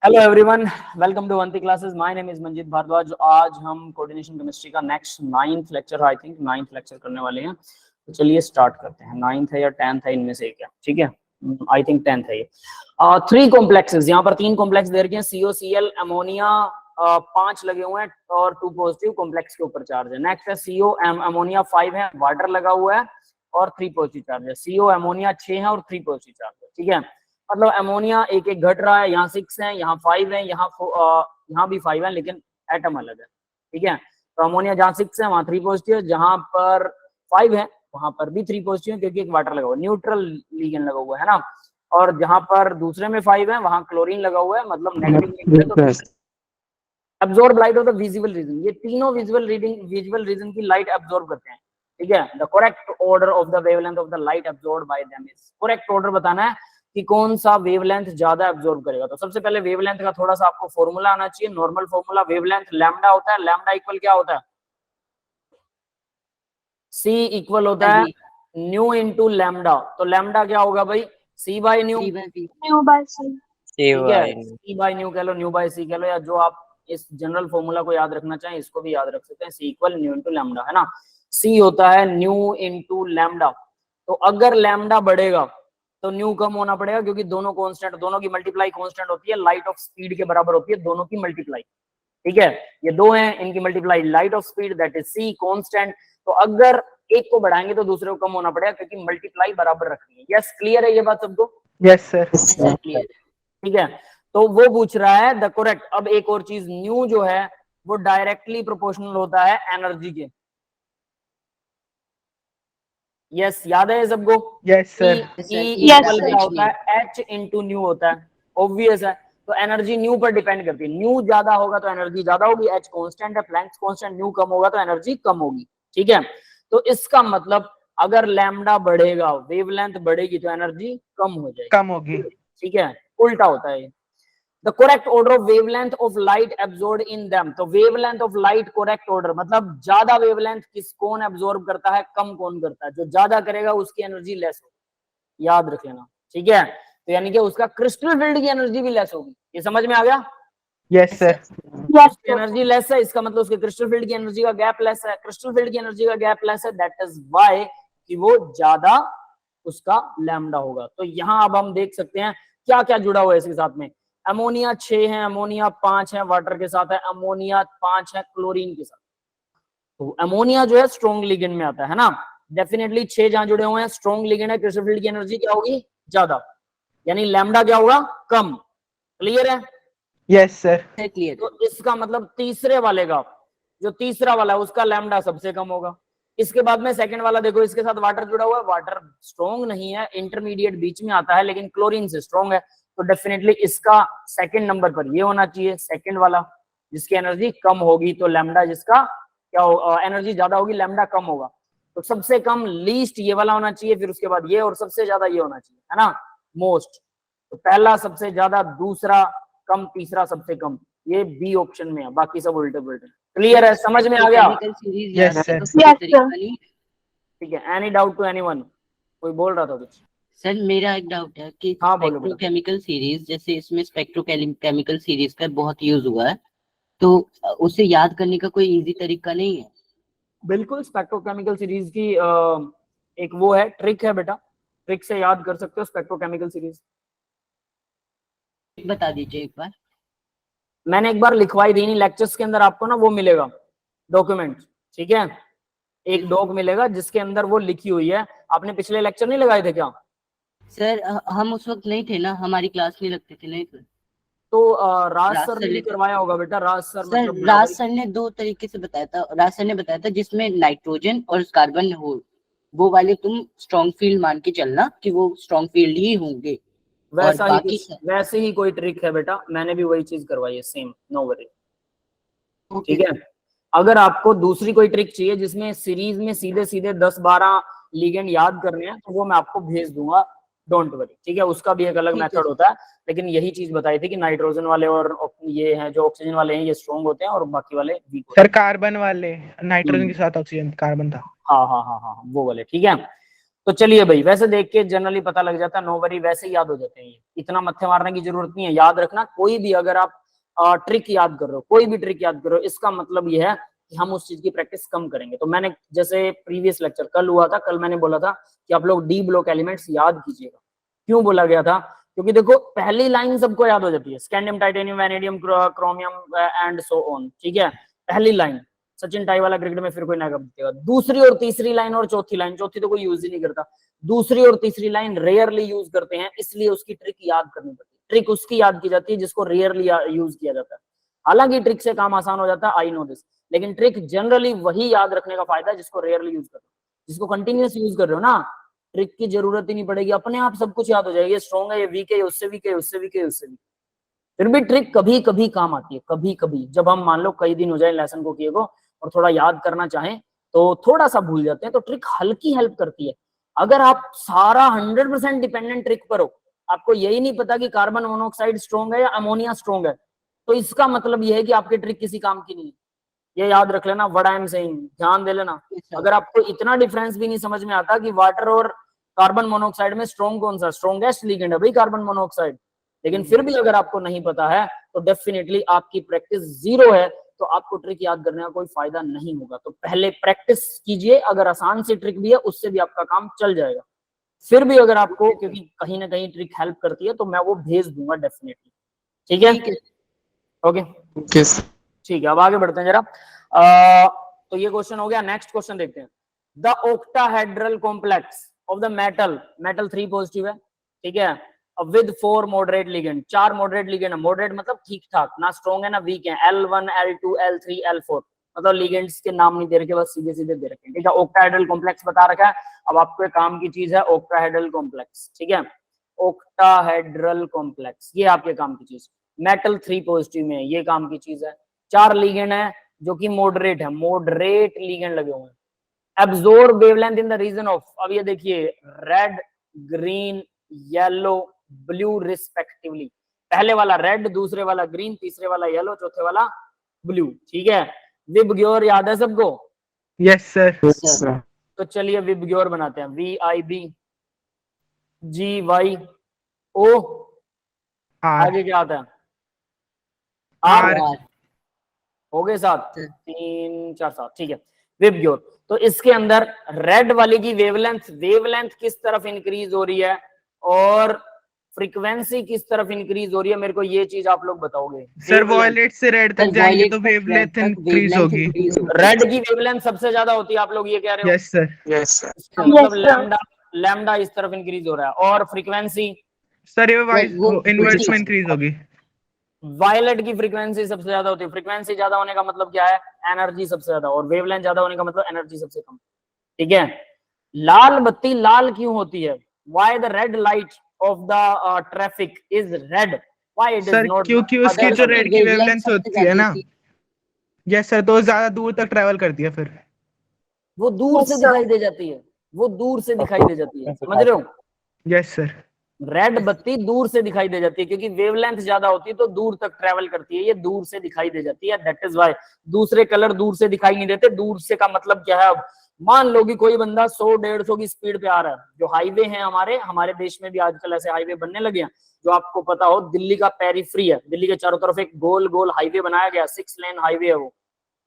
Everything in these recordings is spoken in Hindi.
हेलो एवरीवन, वेलकम टू वंती classes. My name is Manjeet Bhardwaj. आज हम कोऑर्डिनेशन केमिस्ट्री का next 9th lecture, I think 9th lecture करने वाले हैं। तो चलिए स्टार्ट करते हैं। 9th है या 10th है, इनमें से एक है, ठीक है। आई थिंक 10th है ये। 3 कॉम्प्लेक्सेस, यहाँ पर 3 कॉम्प्लेक्स दे रखे हैं। COCl अमोनिया 5 लगे हुए हैं और 2 पॉजिटिव कॉम्प्लेक्स के ऊपर चार्ज है। नेक्स्ट है COM अमोनिया 5 है, वाटर लगा हुआ है और 3 पॉजिटिव चार्ज है। CO अमोनिया 6 है और 3 पॉजिटिव चार्ज है, ठीक है। मतलब अमोनिया एक एक घट रहा है, यहाँ 6 है, यहाँ 5 है, यहाँ भी 5 है, लेकिन एटम अलग है, ठीक है। तो अमोनिया जहाँ 6 है वहां 3 पॉजिटिव है, जहां पर 5 है वहां पर भी 3 पॉजिटिव है, क्योंकि एक वाटर लगा हुआ है, न्यूट्रल लीगेंड लगा हुआ है ना। और जहां पर दूसरे में 5 है वहां क्लोरीन लगा हुआ है, मतलब negative. Absorb light of the visible region, ये तीनों विजुअल रीजन की लाइट एब्जॉर्ब करते हैं, ठीक है। The correct order of the wavelength of the light absorb by them is, correct order बताना है कि कौन सा वेवलेंथ ज्यादा एब्जॉर्ब करेगा। तो सबसे पहले वेवलेंथ का थोड़ा सा आपको फॉर्मूला आना चाहिए। नॉर्मल फॉर्मूला वेवलेंथ लैम्डा होता है। लैम्डा इक्वल क्या होता है? C इक्वल होता है न्यू इंटू लैम्डा। तो लैम्डा क्या होगा भाई? C बाय न्यू, ठीक है। C बाय न्यू कह लो, न्यू बाय C कह लो, या जो आप इस जनरल फॉर्मूला को याद रखना चाहें इसको भी याद रख सकते हैं। C equal new into lambda, है ना। C होता है न्यू इंटू लैम्डा। तो अगर लैम्डा बढ़ेगा तो न्यू कम होना पड़ेगा, क्योंकि दोनों कांस्टेंट, दोनों की मल्टीप्लाई कांस्टेंट होती है, लाइट ऑफ स्पीड के बराबर होती है दोनों की मल्टीप्लाई, ठीक है। ये दो हैं, इनकी multiply light of speed, that is C constant. तो अगर एक को बढ़ाएंगे तो दूसरे को कम होना पड़ेगा, क्योंकि मल्टीप्लाई बराबर रखनी है। यस, क्लियर है ये बात सबको? यस सर, क्लियर, ठीक है। तो वो पूछ रहा है द करेक्ट। अब एक और चीज, न्यू जो है वो डायरेक्टली प्रोपोर्शनल होता है एनर्जी के। यस, याद है सबको? यस सर, इक्वल क्या होता है? H इंटू न्यू होता है, ऑब्वियस है। तो एनर्जी न्यू पर डिपेंड करती है। न्यू ज्यादा होगा तो एनर्जी ज्यादा होगी, H कांस्टेंट है, प्लैंक्स कांस्टेंट। न्यू कम होगा तो एनर्जी कम होगी, ठीक है। तो इसका मतलब अगर लैम्डा बढ़ेगा, वेवलेंथ बढ़ेगी, तो एनर्जी कम हो जाएगी, कम होगी। ठीक है। उल्टा होता है ये। The correct order of wavelength of light absorbed in them, तो wavelength of light correct order मतलब ज्यादा wavelength किस कौन absorb करता है, कम कौन करता है। जो ज्यादा करेगा उसकी एनर्जी लेस होगी, याद रख लेना, ठीक है। तो यानी कि उसका क्रिस्टल फील्ड की एनर्जी भी लेस होगी। ये समझ में आ गया? यस सर, उसकी एनर्जी लेस है, इसका मतलब उसके क्रिस्टल फील्ड की एनर्जी का गैप लेस है। क्रिस्टल फील्ड की एनर्जी का गैप लेस है, दैट इज व्हाई कि वो ज्यादा उसका लैम्डा होगा। तो यहां अब हम देख सकते हैं क्या क्या जुड़ा हुआ है इसके साथ में। अमोनिया 6 है, अमोनिया 5 है, वाटर के साथ है, अमोनिया 5 है क्लोरीन के साथ। तो अमोनिया जो है स्ट्रॉन्ग लिगेंड में आता है ना। डेफिनेटली 6 जहां जुड़े हुए हैं स्ट्रॉन्ग लिगेंड है, क्रिस्टल फील्ड की एनर्जी क्या होगी? ज्यादा, यानी लैम्डा क्या होगा? कम। क्लियर है? Yes sir, clear. तो इसका मतलब तीसरे वाले का, जो तीसरा वाला है उसका लैम्डा सबसे कम होगा। इसके बाद में सेकंड वाला देखो, इसके साथ वाटर जुड़ा हुआ है। वाटर स्ट्रॉन्ग नहीं है, इंटरमीडिएट बीच में आता है, लेकिन क्लोरीन से स्ट्रॉन्ग है। तो डेफिनेटली इसका सेकंड नंबर पर ये होना चाहिए, सेकंड वाला, जिसकी एनर्जी कम होगी। तो लैम्डा जिसका क्या हो, एनर्जी ज्यादा होगी, लैम्डा कम होगा। तो सबसे कम लीस्ट ये वाला होना चाहिए, फिर उसके बाद ये, और सबसे ज्यादा ये होना चाहिए, है ना, मोस्ट। तो पहला सबसे ज्यादा, दूसरा कम, तीसरा सबसे कम। ये बी ऑप्शन में है, बाकी सब उल्टे पुल्टे। क्लियर है? समझ में आ गया? यस सर, ठीक है। Any doubt to anyone? कोई बोल रहा था कुछ? सर मेरा एक डाउट है कि हाँ, बोलो। स्पेक्ट्रोकेमिकल सीरीज, जैसे इसमें स्पेक्ट्रोकेमिकल सीरीज का बहुत यूज हुआ है, तो उसे याद करने का कोई इजी तरीका नहीं है? बिल्कुल, स्पेक्ट्रोकेमिकल सीरीज की एक वो है, ट्रिक है बेटा, ट्रिक से याद कर सकते हो स्पेक्ट्रोकेमिकल सीरीज। बता दीजिए एक बार। मैंने एक बार लिखवाई थी, नहीं लेक्चर्स के अंदर आपको ना वो मिलेगा डॉक्यूमेंट, ठीक है। एक डॉक मिलेगा जिसके अंदर वो लिखी हुई है। आपने पिछले लेक्चर नहीं लगाए थे क्या? सर हम उस वक्त नहीं थे ना, हमारी क्लास नहीं लगती थी, नहीं थे। तो राज सर ने भी करवाया होगा बेटा। राज सर मतलब राज सर ने 2 तरीके से बताया था। राज सर ने बताया था जिसमें नाइट्रोजन और कार्बन हो, वो वाले तुम स्ट्रॉन्ग फील्ड मान के चलना कि वो स्ट्रॉन्ग फील्ड ही होंगे। वैसे ही कोई ट्रिक है बेटा, मैंने भी वही चीज करवाई है, सेम, नो वरी, ठीक है। अगर आपको दूसरी कोई ट्रिक चाहिए जिसमें सीरीज में सीधे सीधे 10-12 लिगेंड याद करने हैं, तो वो मैं आपको भेज दूंगा, डोंट वरी, ठीक है। उसका भी एक अलग मेथड होता है, लेकिन यही चीज बताई थी कि नाइट्रोजन वाले और ये हैं जो ऑक्सीजन वाले हैं, ये स्ट्रॉन्ग होते हैं और बाकी वाले वीक होते हैं। सर कार्बन वाले, नाइट्रोजन के साथ ऑक्सीजन, कार्बन था। हाँ हाँ हाँ हाँ, वो वाले, ठीक है। तो चलिए भाई, वैसे देख के जनरली पता लग जाता है, नो वरी, वैसे ही याद हो जाते हैं ये, इतना मत्थे मारने की जरूरत नहीं है। याद रखना, कोई भी अगर आप ट्रिक याद कर रहे हो, कोई भी ट्रिक याद कर रहे हो, इसका मतलब ये है कि हम उस चीज की प्रैक्टिस कम करेंगे। तो मैंने जैसे प्रीवियस लेक्चर कल हुआ था, कल मैंने बोला था कि आप लोग डी ब्लॉक एलिमेंट्स याद कीजिएगा। क्यों बोला गया था? क्योंकि देखो पहली लाइन सबको याद हो जाती है, scandium, titanium, vanadium, chromium and so on, ठीक है, पहली लाइन। सचिन टाई वाला क्रिकेट में फिर कोई ना करेगा। दूसरी और तीसरी लाइन और चौथी लाइन, चौथी तो कोई यूज ही नहीं करता, दूसरी और तीसरी लाइन रेयरली यूज करते हैं, इसलिए उसकी ट्रिक याद करनी पड़ती है। ट्रिक उसकी याद की जाती है जिसको रेयरली यूज किया जाता है। हालांकि ट्रिक से काम आसान हो जाता है, आई नो दिस, लेकिन ट्रिक जनरली वही याद रखने का फायदा है जिसको रेयरली यूज कर रहे हो। जिसको कंटिन्यूस यूज कर रहे हो ना, ट्रिक की जरूरत ही नहीं पड़ेगी, अपने आप सब कुछ याद हो जाएगा। ये स्ट्रॉन्ग है, ये वीक है, उससे वीक है, उससे वीक है, उससे वीक। फिर भी ट्रिक कभी कभी काम आती है, कभी कभी, जब हम मान लो कई दिन हो जाए लेसन को किए को और थोड़ा याद करना चाहें तो थोड़ा सा भूल जाते हैं, तो ट्रिक हल्की हेल्प करती है। अगर आप सारा 100% डिपेंडेंट ट्रिक पर हो, आपको यही नहीं पता कि कार्बन मोनोऑक्साइड स्ट्रॉन्ग है या अमोनिया स्ट्रॉन्ग है, तो इसका मतलब यह है कि आपकी ट्रिक किसी काम की नहीं है। ये याद रख लेना, व्हाट आई एम सेइंग, ध्यान दे लेना। अगर आपको इतना डिफरेंस भी नहीं समझ में आता कि वाटर और कार्बन मोनोऑक्साइड में स्ट्रॉन्ग कौन सा, स्ट्रॉन्गेस्ट लिगेंड है भाई कार्बन मोनोऑक्साइड, लेकिन फिर भी अगर आपको नहीं पता है तो डेफिनेटली आपकी प्रैक्टिस जीरो है, तो आपको ट्रिक याद करने का कोई फायदा नहीं होगा। तो पहले प्रैक्टिस कीजिए, अगर आसान सी ट्रिक भी है उससे भी आपका काम चल जाएगा। फिर भी अगर आपको, क्योंकि कहीं ना कहीं ट्रिक हेल्प करती है, तो मैं वो भेज दूंगा डेफिनेटली, ठीक है? ओके ठीक है, अब आगे बढ़ते हैं जरा। तो ये क्वेश्चन हो गया। नेक्स्ट क्वेश्चन देखते हैं। The octahedral complex of the metal, metal 3 positive है, ठीक है, with 4 moderate ligand, 4 moderate ligand है। मॉडरेट मतलब ठीक ठाक, ना स्ट्रॉन्ग है ना वीक है। L1 L2 L3 L4, मतलब लिगेंड्स के नाम नहीं दे रखे, बस सीधे सीधे दे रखे, ठीक है। ओक्टाहेड्रल कॉम्प्लेक्स बता रखा है। अब आपको काम की चीज है ओक्टाहेड्रल कॉम्प्लेक्स, ठीक है, ओक्टाहेड्रल कॉम्प्लेक्स, ये आपके काम की चीज। मेटल 3 पॉजिटिव में ये काम की चीज है। 4 लिगेंड है जो कि मॉडरेट है, मॉडरेट लिगेंड लगे हुए हैं। Absorb wavelength in the region of, अब ये देखिए, red, green, yellow, blue respectively. पहले वाला रेड, दूसरे वाला ग्रीन, तीसरे वाला येलो, चौथे वाला ब्लू, ठीक है। विबग्योर याद है सबको? Yes sir. तो चलिए विबग्योर बनाते हैं। VIBGYO, आगे क्या आता है? आर। हो गए 7, 3 4 7, ठीक है। विबग्योर, तो इसके अंदर रेड वाले की वेवलेंथ किस तरफ इंक्रीज हो रही है और फ्रीक्वेंसी किस तरफ इंक्रीज हो रही है, मेरे को ये चीज आप लोग बताओगे। सर वॉयलेट से रेड तक जाएंगे तो वेवलेंथ इंक्रीज होगी। रेड की वेवलेंथ सबसे ज्यादा होती है, आप लोग ये कह रहे हो? Yes sir. इसका मतलब लैम्डा इस तरफ इंक्रीज हो रहा है। और फ्रीक्वेंसी सर ये इनवर्स में इंक्रीज होगी। वायलेट की फ्रीक्वेंसी सबसे ज्यादा होती है। फ्रीक्वेंसी ज्यादा होने का मतलब क्या है? एनर्जी सबसे ज्यादा, और वेवलेंथ ज्यादा होने का मतलब एनर्जी सबसे कम, ठीक है। लाल बत्ती लाल क्यों होती है? Why the red light of the traffic is red, why it is not? क्योंकि उसकी जो रेड की वेवलेंथ होती है ना, यस सर, तो ज्यादा दूर तक ट्रैवल करती है, फिर वो दूर से दिखाई दे जाती है, वो दूर से दिखाई दे जाती है, समझ रहे हो? Yes sir. रेड बत्ती दूर से दिखाई दे जाती है क्योंकि वेवलेंथ ज्यादा होती है, तो दूर तक ट्रेवल करती है, ये दूर से दिखाई दे जाती है, दैट इज व्हाई। दूसरे कलर दूर से दिखाई नहीं देते। दूर से का मतलब क्या है? अब मान लो कि कोई बंदा 100-150 की स्पीड पे आ रहा है। जो हाईवे हैं हमारे देश में भी आजकल ऐसे हाईवे बनने लगे हैं, जो आपको पता हो, दिल्ली का पेरीफ्री है, दिल्ली के चारों तरफ एक गोल गोल हाईवे बनाया गया, 6 लेन हाईवे है वो,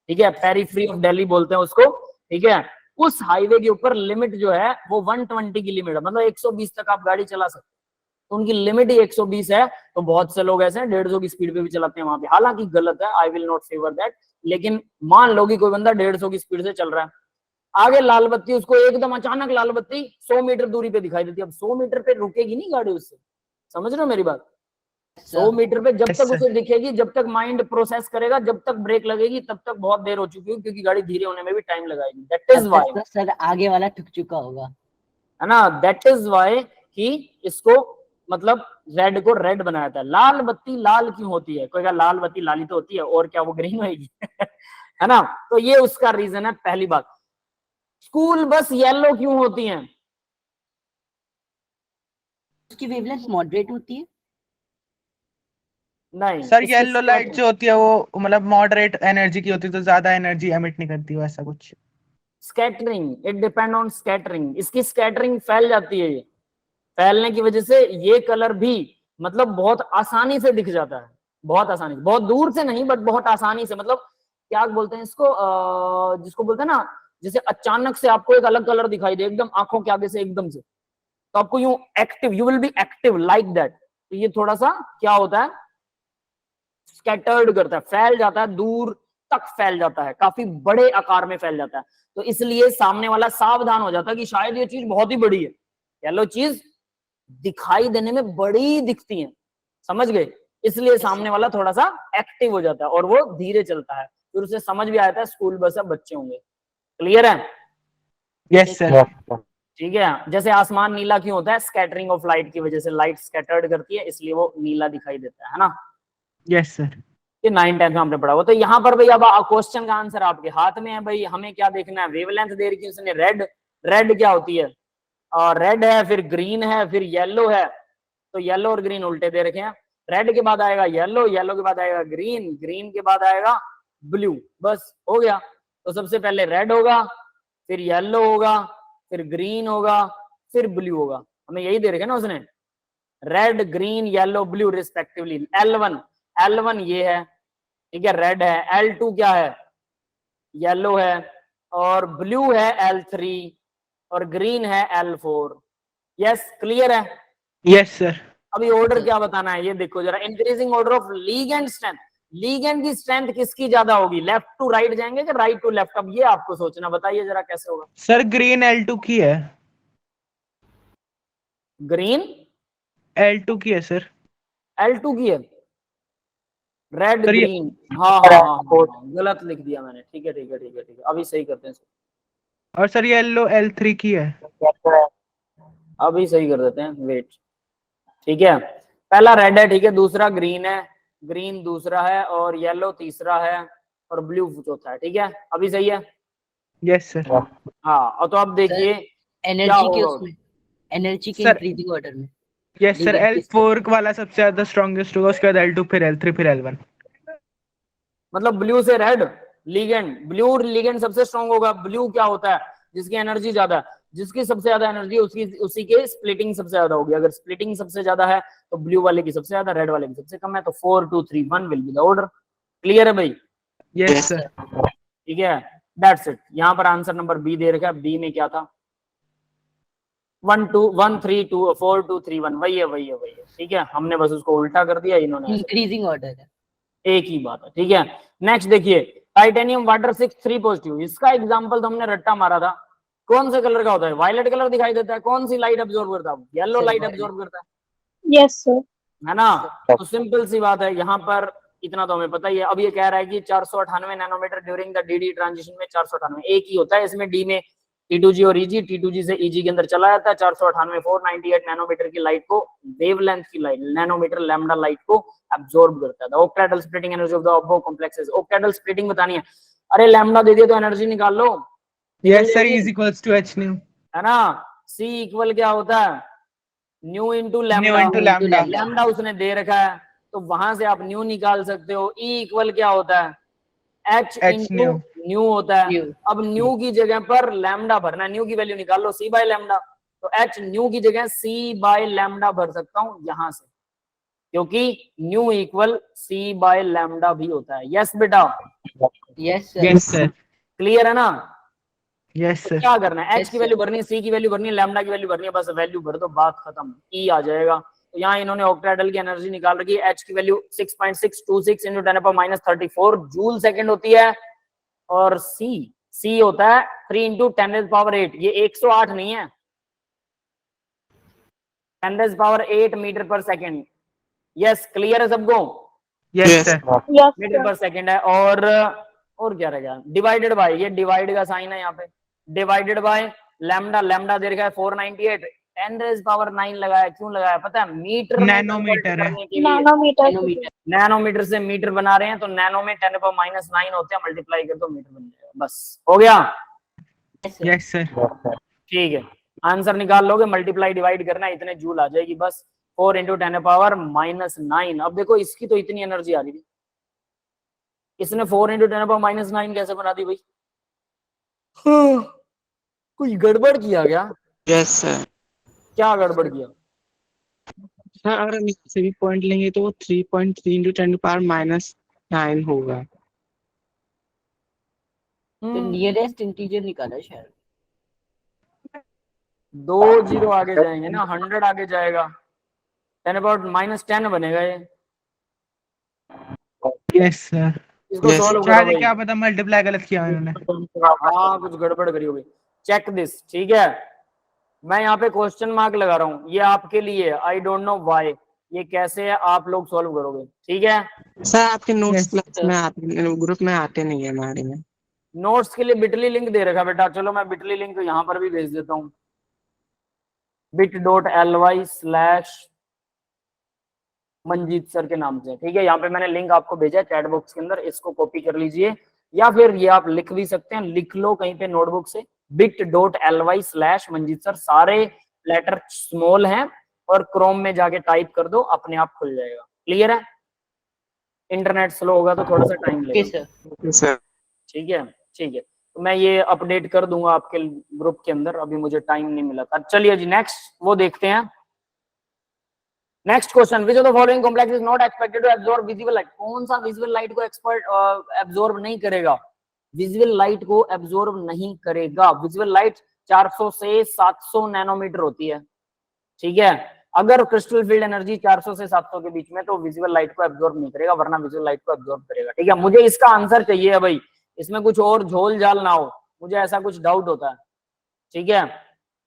ठीक है, पेरीफ्री ऑफ दिल्ली बोलते हैं उसको, ठीक है। उस हाईवे के ऊपर लिमिट जो है वो 120 की लिमिट है, मतलब 120 तक आप गाड़ी चला सकते, तो उनकी लिमिट ही 120 है। तो बहुत से लोग ऐसे हैं 150 की स्पीड पे भी चलाते हैं वहां पे, हालांकि गलत है, I will not favour that. लेकिन मान लो कि कोई बंदा 150 की स्पीड से चल रहा है, आगे लाल बत्ती, उसको एकदम अचानक लाल बत्ती 100 मीटर दूरी पे दिखाई देती है। अब 100 मीटर पे रुकेगी नहीं गाड़ी उससे, समझ रहे हो मेरी बात? 100 मीटर पे जब तक उसे दिखेगी, जब तक माइंड प्रोसेस करेगा, जब तक ब्रेक लगेगी, तब तक बहुत देर हो चुकी है, क्योंकि गाड़ी धीरे होने में भी टाइम लगाएगी। दैट इज व्हाई सर आगे वाला ठुक चुका होगा, है ना, दैट इज व्हाई कि इसको मतलब रेड को रेड बनाया था। लाल बत्ती लाल क्यों होती है? कोई कहा लाल बत्ती लाली तो होती है, और क्या वो ग्रीन होगी? है ना, तो ये उसका रीजन है। पहली बात, स्कूल बस येलो क्यों होती है? उसकी वेवलेंथ मॉडरेट होती है। नहीं सर येलो लाइट जो होती है वो मतलब मॉडरेट एनर्जी की होती है, तो ज्यादा एनर्जी एमिट नहीं करती, वैसा कुछ। Scattering, it depend on scattering, इसकी स्कैटरिंग फैल जाती है, ये फैलने की वजह से ये कलर भी मतलब बहुत आसानी से दिख जाता है, बहुत आसानी से, बहुत दूर से नहीं बट बहुत आसानी से, मतलब क्या बोलते हैं इसको, जिसको बोलते हैं ना, जैसे अचानक से आपको एक अलग कलर दिखाई दे एकदम आंखों के आगे से एकदम से, तो आपको यूं active, you will be active like that, तो ये थोड़ा सा क्या होता है, स्कैटर्ड करता है, फैल जाता है, दूर तक फैल जाता है, काफी बड़े आकार में फैल जाता है, तो इसलिए सामने वाला सावधान हो जाता है कि शायद ये चीज बहुत ही बड़ी है, येलो चीज दिखाई देने में बड़ी दिखती है, समझ गए, इसलिए सामने वाला थोड़ा सा एक्टिव हो जाता है और वो धीरे चलता है, फिर उसे समझ भी आता है स्कूल बस है, बच्चे होंगे, क्लियर है? Yes sir. ठीक है, जैसे आसमान नीला क्यों होता है, स्कैटरिंग ऑफ लाइट की वजह से, लाइट स्कैटर्ड करती है इसलिए वो नीला दिखाई देता है ना। Yes sir. ये 9-10 में हमने पढ़ा हुआ, तो यहाँ पर भाई अब क्वेश्चन का आंसर आपके हाथ में है भाई, हमें क्या देखना है, वेवलेंथ दे रखी है उसने रेड, रेड क्या होती है, और रेड है, फिर ग्रीन है, फिर येलो है, तो येलो और ग्रीन उल्टे दे रखे हैं, रेड के बाद आएगा येलो, येलो के बाद आएगा ग्रीन, ग्रीन के बाद आएगा ब्लू, बस हो गया। तो सबसे पहले रेड होगा, फिर येलो होगा, फिर ग्रीन होगा, फिर ब्लू होगा, हमें यही दे रखे ना उसने, red green yellow blue respectively. L1 ये है, ठीक है, रेड है, L2 क्या है, येलो है, और ब्लू है L3, और ग्रीन है L4। यस, क्लियर है? Yes sir. अभी ऑर्डर क्या बताना है, ये देखो जरा, increasing order of ligand strength, ligand की स्ट्रेंथ किसकी ज्यादा होगी, लेफ्ट टू राइट जाएंगे कि राइट टू लेफ्ट, अब ये आपको सोचना, बताइए जरा कैसे होगा। सर ग्रीन L2 की है। ग्रीन L2 की है सर। L2 की है, रेड सर ये ग्रीन, हाँ, गलत लिख दिया मैंने, ठीक है ठीक है ठीक है ठीक है, अभी सही करते हैं, और सर येलो L3 की है। अभी सही कर देते हैं, वेट, ठीक है, पहला रेड है, ठीक है, दूसरा ग्रीन है, ग्रीन दूसरा है, और येलो तीसरा है, और ब्लू चौथा है, ठीक है, अभी सही है? Yes sir. हाँ, और तो अब देखिए एनर्जी के उसमें, एनर्जी के सर इंक्रीजिंग ऑर्डर में, यस सर, L4 वाला सबसे ज्यादा स्ट्रॉन्गेस्ट होगा, उसके बाद L2, फिर L3, फिर L1। मतलब ब्लू से रेड, लीगेंड, ब्लू लीगेंड सबसे स्ट्रॉन्ग होगा, ब्लू क्या होता है, जिसकी एनर्जी ज्यादा है, जिसकी सबसे ज्यादा एनर्जी उसकी उसी के स्प्लिटिंग सबसे ज्यादा होगी, अगर स्प्लिटिंग सबसे ज्यादा है तो ब्लू वाले की सबसे ज्यादा, रेड वाले की सबसे कम है, तो 4 2 3 1 will be the order. Clear है भाई? Yes sir. ठीक है, दैट्स इट। यहाँ पर आंसर नंबर बी दे रखा है, बी में क्या था, 1 2 1 3 2 4 2 3 1, वही है, ठीक है, हमने बस उसको उल्टा कर दिया, इन्होंने इंक्रीजिंग ऑर्डर है, एक ही बात है, ठीक है। नेक्स्ट देखिए, टाइटेनियम वाटर 6 3 पॉजिटिव, इसका एग्जांपल तो हमने रट्टा मारा था, कौन से कलर का होता है, वायलेट कलर दिखाई देता है, कौन सी लाइट अब्सॉर्ब करता है, येलो लाइट अब्सॉर्ब करता है, यस सर। है ना, तो सिंपल सी बात है, यहाँ पर इतना तो हमें पता ही है। अब ये कह रहा है कि 498 nanometre during the D transition में, 498 एक ही होता है, इसमें डी में T2G और EG, T2G से EG के अंदर चला जाता है, 498 498 नैनोमीटर की लाइट को, वेवलेंथ की लाइट, नैनोमीटर लैम्डा लाइट को अब्सॉर्ब करता है। Octahedral splitting energy of the above complexes, octahedral splitting बतानी है, अरे लैम्डा दे दिया तो एनर्जी निकाल लो। Yes sir, is equals to H nu, है ना, C इक्वल क्या होता है, nu into nu lambda, into lambda. Lambda उसने दे रखा है तो वहां से आप न्यू निकाल सकते हो। E इक्वल क्या होता है, H इंटू न्यू होता है। अब न्यू की जगह पर लैम्डा भरना है, न्यू की वैल्यू निकाल लो, C बाय लैम्डा, तो H न्यू की जगह C बाय लैम्डा भर सकता हूं यहां से, क्योंकि new equal C by lambda भी होता है। यस बेटा, यस सर। क्लियर है ना? यस तो सर। क्या करना है, H Yes, की वैल्यू भरनी है, C की वैल्यू भरनी है, लैम्डा की वैल्यू भरनी है, बस वैल्यू भर दो, बात खत्म, E आ जाएगा। तो यहाँ इन्होंने ऑक्टेटल की एनर्जी निकाल रखी है, H की वैल्यू 6.626 into 10⁻³ जूल सेकंड होती है, और C होता है 3 into 10⁸, ये 108 नहीं है, 10⁸ मीटर पर सेकंड। यस, क्लियर है सबको? Yes sir. यस मीटर पर सेकंड है, और क्या रहेगा, डिवाइडेड बाय, ये डिवाइड का साइन है यहाँ पे, डिवाइडेड बाय लैम्डा, लैम्डा दे रखा है 498, 10⁹ लगाया, क्यों लगाया पता है, मीटर में नैनोमीटर convert है। करने के लिए। नैनोमीटर। नैनोमीटर से मीटर बना रहे हैं तो नैनो में 10⁻9 होते हैं, मल्टीप्लाई कर दो मीटर बन जाएगा, बस हो गया। Yes sir. ठीक है, आंसर निकाल लोगे, मल्टीप्लाई डिवाइड करना है, इतने जूल आ जाएगी बस, 4 into 10⁻⁹। अब देखो इसकी तो इतनी एनर्जी आ रही थी, इसने 4 into 10⁻⁹ कैसे बना दी भाई, कुछ गड़बड़ किया क्या? Yes sir. क्या गड़बड़ किया? सर अगर हम इससे भी पॉइंट लेंगे तो वो 3.3 इंटू 10⁻⁹ होगा। तो नियरेस्ट इंटीजर निकाला शायद। 2 0 आगे जाएंगे ना, 100 आगे जाएगा, 10⁻⁻10 बनेगा ये। Yes sir. इसको Yes. सॉल्व करो शायद भाई। क्या पता मल्टीप्लाई गलत किया उन्होंने। हाँ कुछ गड़बड़ करी होगी। चेक दिस, ठीक है, मैं यहाँ पे क्वेश्चन मार्क लगा रहा हूँ, ये आपके लिए, आई डोंट नो व्हाई, ये कैसे है आप लोग सॉल्व करोगे, ठीक है। सर आपके नोट्स Yes. क्लास में आते, ग्रुप में आते नहीं है हमारे में। नोट्स के लिए बिटली लिंक दे रखा बेटा, चलो मैं बिटली लिंक यहाँ पर भी भेज देता हूँ, bit.ly/ मंजीत सर के नाम से, ठीक है। यहाँ पे मैंने लिंक आपको भेजा है चैट बॉक्स के अंदर, इसको कॉपी कर लीजिए, या फिर ये आप लिख भी सकते हैं, लिख लो कहीं पे नोटबुक से, bit.ly/ मंजीत सर, सारे लेटर स्मॉल हैं, और क्रोम में जाके टाइप कर दो, अपने आप खुल जाएगा। क्लियर है? इंटरनेट स्लो होगा तो थोड़ा सा टाइम ओके लगेगा, सर। सर ठीक है, ठीक है। तो मैं ये अपडेट कर दूंगा आपके ग्रुप के अंदर, अभी मुझे टाइम नहीं मिला था। चलिए जी नेक्स्ट वो देखते हैं। Next question, which of the following complex is not expected to absorb visible light? कौन सा विजिबल लाइट को एब्जॉर्ब नहीं करेगा? विजिबल लाइट को एब्जॉर्ब नहीं करेगा। विजिबल लाइट 400 से 700 नैनोमीटर होती है, ठीक है। अगर क्रिस्टल फील्ड एनर्जी 400 से 700 के बीच में, तो विजिबल लाइट को एब्जॉर्ब नहीं करेगा, वरना विजिबल लाइट को एब्जॉर्ब करेगा, ठीक है। मुझे इसका आंसर चाहिए है भाई, इसमें कुछ और झोल झाल ना हो, मुझे ऐसा कुछ डाउट होता है, ठीक है।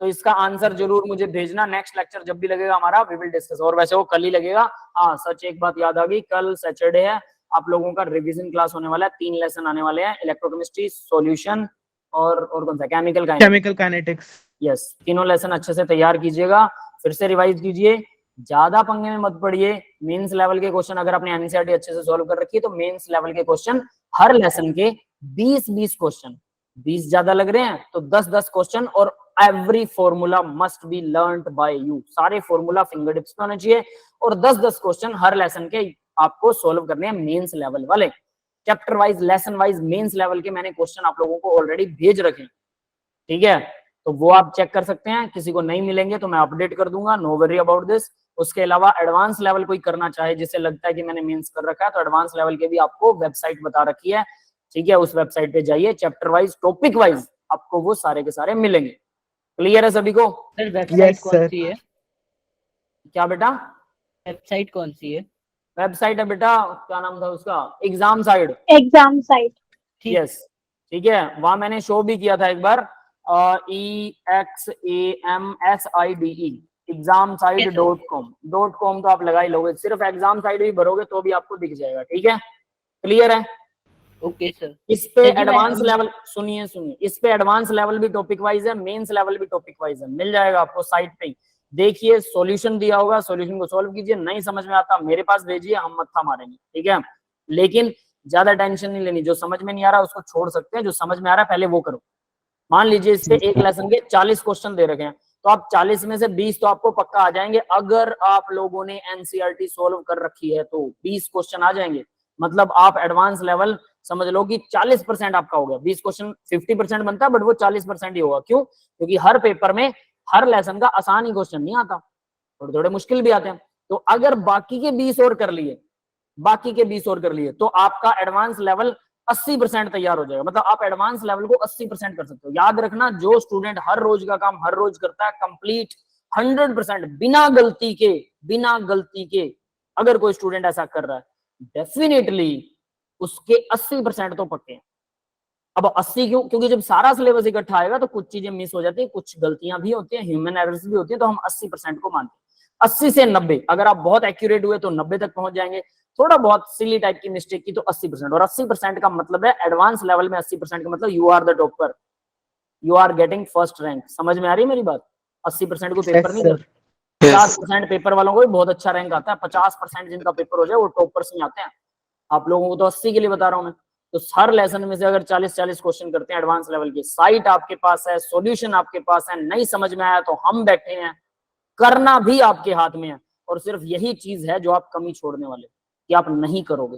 तो इसका आंसर जरूर मुझे भेजना, नेक्स्ट लेक्चर जब भी लगेगा हमारा वी विल डिस्कस, और वैसे वो कल ही लगेगा। हाँ सच एक बात याद आ गई, कल सैटरडे है, आप लोगों का रिवीजन क्लास होने वाला है, 3 लेसन आने वाले हैं, इलेक्ट्रोकेमिस्ट्री, सॉल्यूशन और कौन सा, केमिकल काइनेटिक्स। यस, तीनों लेसन अच्छे से तैयार कीजिएगा, फिर से रिवाइज कीजिए, ज्यादा पंगे में मत पड़िए। मेंस लेवल के क्वेश्चन अगर आपने एनसीईआरटी अच्छे से सॉल्व कर रखी है, तो मेंस लेवल के क्वेश्चन हर लेसन के 20-20 क्वेश्चन, 20 ज्यादा लग रहे हैं तो 10-10 क्वेश्चन, और every formula must be learned by you, सारे फॉर्मूला फिंगर टिप्स पे होने चाहिए, और 10-10 क्वेश्चन हर लेसन के आपको सोल्व करने हैं, मेंस लेवल वाले। Chapter wise, lesson wise, mains level के मैंने क्वेश्चन आप लोगों को ऑलरेडी भेज रखे, ठीक है, तो वो आप चेक कर सकते हैं। किसी को नहीं मिलेंगे तो मैं अपडेट कर दूंगा, नो वरी अबाउट दिस। उसके अलावा एडवांस लेवल कोई करना चाहे, जिसे लगता है कि मैंने मेंस कर रखा है, तो एडवांस लेवल के भी आपको वेबसाइट बता रखी है, ठीक है, उस वेबसाइट पे जाइए, चैप्टर वाइज, टॉपिक वाइज आपको वो सारे के सारे मिलेंगे। क्लियर है सभी को? सर वेबसाइट Yes, कौन sir. सी है? क्या बेटा? वेबसाइट कौन सी है? वेबसाइट है बेटा, क्या नाम था उसका, एग्जाम साइड। Exam site. ठीक। यस, ठीक है, वहां मैंने शो भी किया था एक बार, EXAMSIDE, examside.com तो आप लगा ही लोगे, सिर्फ एग्जाम साइड भी भरोगे तो भी आपको दिख जाएगा, ठीक है। क्लियर है? Okay sir. इस पे सर जी, एडवांस मैं- लेवल, सुनिए, इस पे एडवांस लेवल भी टॉपिक वाइज है, मेंस लेवल भी टॉपिक वाइज है, मिल जाएगा आपको साइट पे ही। देखिए सॉल्यूशन दिया होगा, सॉल्यूशन को सॉल्व कीजिए, नहीं समझ में आता मेरे पास भेजिए, हम मत्था मारेंगे, ठीक है। लेकिन ज्यादा टेंशन नहीं लेनी, जो समझ में नहीं आ रहा उसको छोड़ सकते हैं, जो समझ में आ रहा है पहले वो करो। मान लीजिए इससे एक लेसन के 40 क्वेश्चन दे रखे हैं, तो आप 40 में से 20 तो आपको पक्का आ जाएंगे, अगर आप लोगों ने एनसीईआरटी सॉल्व कर रखी है तो 20 क्वेश्चन आ जाएंगे, मतलब आप एडवांस लेवल समझ लो कि 40% आपका हो गया। 20 क्वेश्चन 50% बनता है, बट वो 40% ही होगा। क्यों? क्योंकि हर पेपर में हर लेसन का आसान ही क्वेश्चन नहीं आता, थोड़े थोड़े मुश्किल भी आते हैं। तो अगर बाकी के 20 और कर लिए, तो आपका एडवांस लेवल 80% तैयार हो जाएगा, मतलब आप एडवांस लेवल को 80% कर सकते हो। याद रखना, जो स्टूडेंट हर रोज का काम हर रोज करता है, कंप्लीट 100% बिना गलती के अगर कोई स्टूडेंट ऐसा कर रहा है, डेफिनेटली उसके 80% तो पक्के हैं। अब 80 क्यों? क्योंकि जब सारा सिलेबस इकट्ठा आएगा तो कुछ चीजें मिस हो जाती है, कुछ गलतियां भी होती है, ह्यूमन एरर्स भी होती है, तो हम 80% को मानते हैं। 80 से 90, अगर आप बहुत एक्यूरेट हुए तो 90 तक पहुंच जाएंगे, थोड़ा बहुत सिली टाइप की मिस्टेक की तो 80%, और 80% का मतलब है एडवांस लेवल में 80% का मतलब you are the topper, you are getting first rank. समझ में आ रही है मेरी बात? 80% को पेपर नहीं करते, 50% पेपर वालों को भी बहुत अच्छा रैंक आता है, 50% जिनका पेपर हो जाए वो टॉपर्स नहीं आते हैं। आप लोगों को तो 80 के लिए बता रहा हूं मैं। तो हर लेसन में से अगर 40-40 क्वेश्चन करते हैं एडवांस लेवल के, साइट आपके पास है, सॉल्यूशन आपके पास है, नहीं समझ में आया तो हम बैठे हैं, करना भी आपके हाथ में है, और सिर्फ यही चीज है जो आप कमी छोड़ने वाले कि आप नहीं करोगे।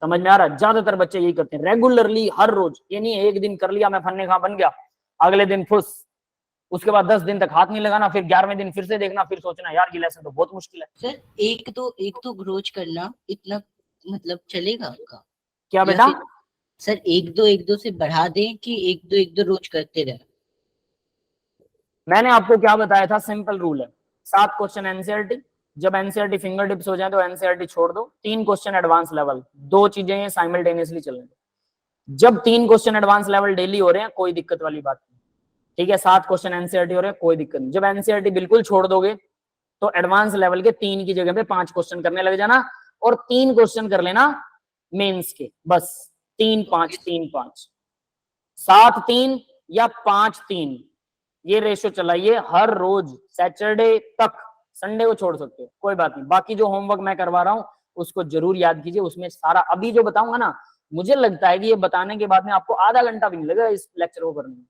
समझ में आ रहा है? ज्यादातर बच्चे यही करते हैं रेगुलरली, हर रोज। ये नहीं है एक दिन कर लिया मैं फन्ने खा बन गया, अगले दिन फुस, उसके बाद 10 दिन तक हाथ नहीं लगाना, फिर 11वें दिन फिर से देखना, फिर सोचना यार ये लेसन तो बहुत मुश्किल है। सर एक तो रोज करना इतना मतलब चलेगा आपका? क्या या बेटा? फिर सर एक दो से बढ़ा दें कि एक दो रोज करते रहे? मैंने आपको क्या बताया था, सिंपल रूल है, 7 क्वेश्चन एनसीईआरटी, जब एनसीईआरटी फिंगर टिप्स हो जाए तो एनसीईआरटी छोड़ दो, 3 क्वेश्चन एडवांस लेवल, 2 चीजें ये साइमल्टेनियसली चलने दो। जब 3 क्वेश्चन एडवांस लेवल डेली हो रहे हैं कोई दिक्कत वाली बात नहीं, ठीक है, 7 क्वेश्चन एनसीईआरटी हो रहे हैं कोई दिक्कत नहीं। जब एनसीईआरटी बिल्कुल छोड़ दोगे तो एडवांस लेवल के 3 की जगह पे 5 क्वेश्चन करने लग जाना, और 3 क्वेश्चन कर लेना मेंस के, बस 3 5 3 5, 7 3 या 5 3, ये रेशो चलाइए हर रोज, सैटरडे तक, संडे को छोड़ सकते हो कोई बात नहीं। बाकी जो होमवर्क मैं करवा रहा हूँ उसको जरूर याद कीजिए, उसमें सारा अभी जो बताऊंगा ना, मुझे लगता है कि ये बताने के बाद में आपको आधा घंटा भी नहीं लगेगा इस लेक्चर को करने में,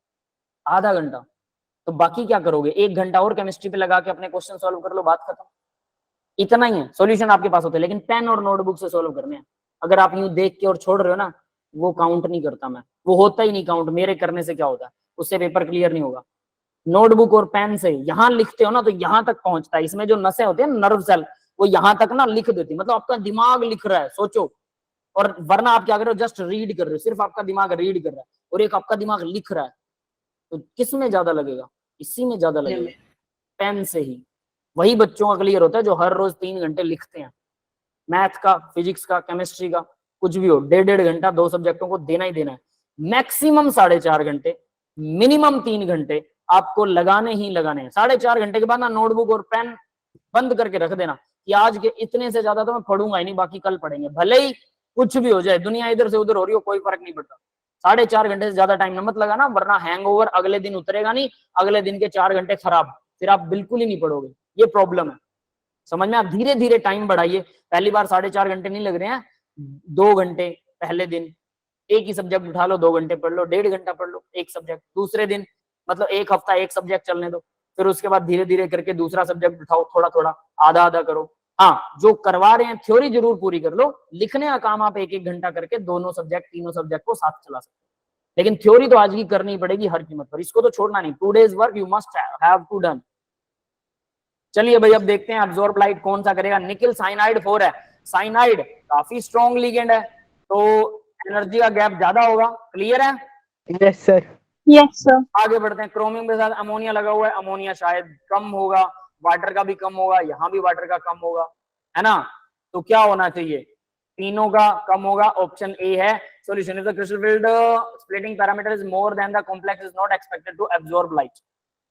आधा घंटा। तो बाकी क्या करोगे, 1 घंटा और केमिस्ट्री पे लगा के अपने क्वेश्चन सॉल्व कर लो, बात खत्म। इतना ही है, सॉल्यूशन आपके पास होते हैं, लेकिन पेन और नोटबुक से सॉल्व करने हैं। अगर आप यूं देख के और छोड़ रहे हो ना, वो काउंट नहीं करता मैं, वो होता ही नहीं काउंट, मेरे करने से क्या होता है, उससे पेपर क्लियर नहीं होगा। नोटबुक और पेन से यहां लिखते हो ना तो यहां तक पहुंचता है, इसमें जो नसें होती है नर्व सेल, वो यहां तक ना लिख देती, मतलब आपका दिमाग लिख रहा है, सोचो। और वरना आप क्या कर रहे हो, जस्ट रीड कर रहे हो, सिर्फ आपका दिमाग रीड कर रहा है, और एक आपका दिमाग लिख रहा है, तो किस में ज्यादा लगेगा, इसी में ज्यादा लगेगा, पेन से ही। वही बच्चों का क्लियर होता है जो हर रोज 3 घंटे लिखते हैं, मैथ का, फिजिक्स का, केमिस्ट्री का, कुछ भी हो, 1.5 घंटा 2 सब्जेक्टों को देना ही देना है, मैक्सिमम 4.5 घंटे, मिनिमम 3 घंटे आपको लगाने ही लगाने हैं। 4.5 घंटे के बाद ना नोटबुक और पेन बंद करके रख देना कि आज के इतने से ज्यादा तो मैं पढ़ूंगा ही नहीं, बाकी कल पढ़ेंगे, भले ही कुछ भी हो जाए, दुनिया इधर से उधर हो रही हो, कोई फर्क नहीं पड़ता। 4.5 घंटे से ज्यादा टाइम न मत लगाना, वरना हैंगओवर अगले दिन उतरेगा नहीं, अगले दिन के 4 घंटे खराब, फिर आप बिल्कुल ही नहीं पढ़ोगे, ये प्रॉब्लम है। समझ में? आप धीरे धीरे टाइम बढ़ाइए, पहली बार 4.5 घंटे नहीं लग रहे हैं, 2 घंटे पहले दिन, एक ही सब्जेक्ट उठा लो, 2 घंटे पढ़ लो, 1.5 घंटा पढ़ लो एक सब्जेक्ट, दूसरे दिन मतलब एक हफ्ता एक सब्जेक्ट चलने दो, फिर उसके बाद धीरे धीरे करके दूसरा सब्जेक्ट उठाओ, थोड़ा थोड़ा, आधा आधा करो। हाँ, जो करवा रहे हैं थ्योरी जरूर पूरी कर लो, लिखने का काम आप 1-1 घंटा करके दोनों सब्जेक्ट, तीनों सब्जेक्ट को साथ चला सकते हो, लेकिन थ्योरी तो आज की करनी पड़ेगी हर कीमत पर, इसको तो छोड़ना नहीं, 2 days work you must have to done. चलिए भाई अब देखते हैं अब्सॉर्ब लाइट कौन सा करेगा। निकिल साइनाइड 4 है, साइनाइड काफी स्ट्रॉन्ग लिगेंड है, तो एनर्जी का गैप ज्यादा होगा, क्लियर है? Yes sir. Yes sir. आगे बढ़ते हैं, क्रोमियम के साथ अमोनिया लगा हुआ है, अमोनिया शायद कम होगा, वाटर का भी कम होगा, यहाँ भी वाटर का कम होगा, है ना? तो क्या होना चाहिए, तीनों का कम होगा, ऑप्शन ए है solution. If the crystal field splitting parameter is more than the complex is not expected to absorb light.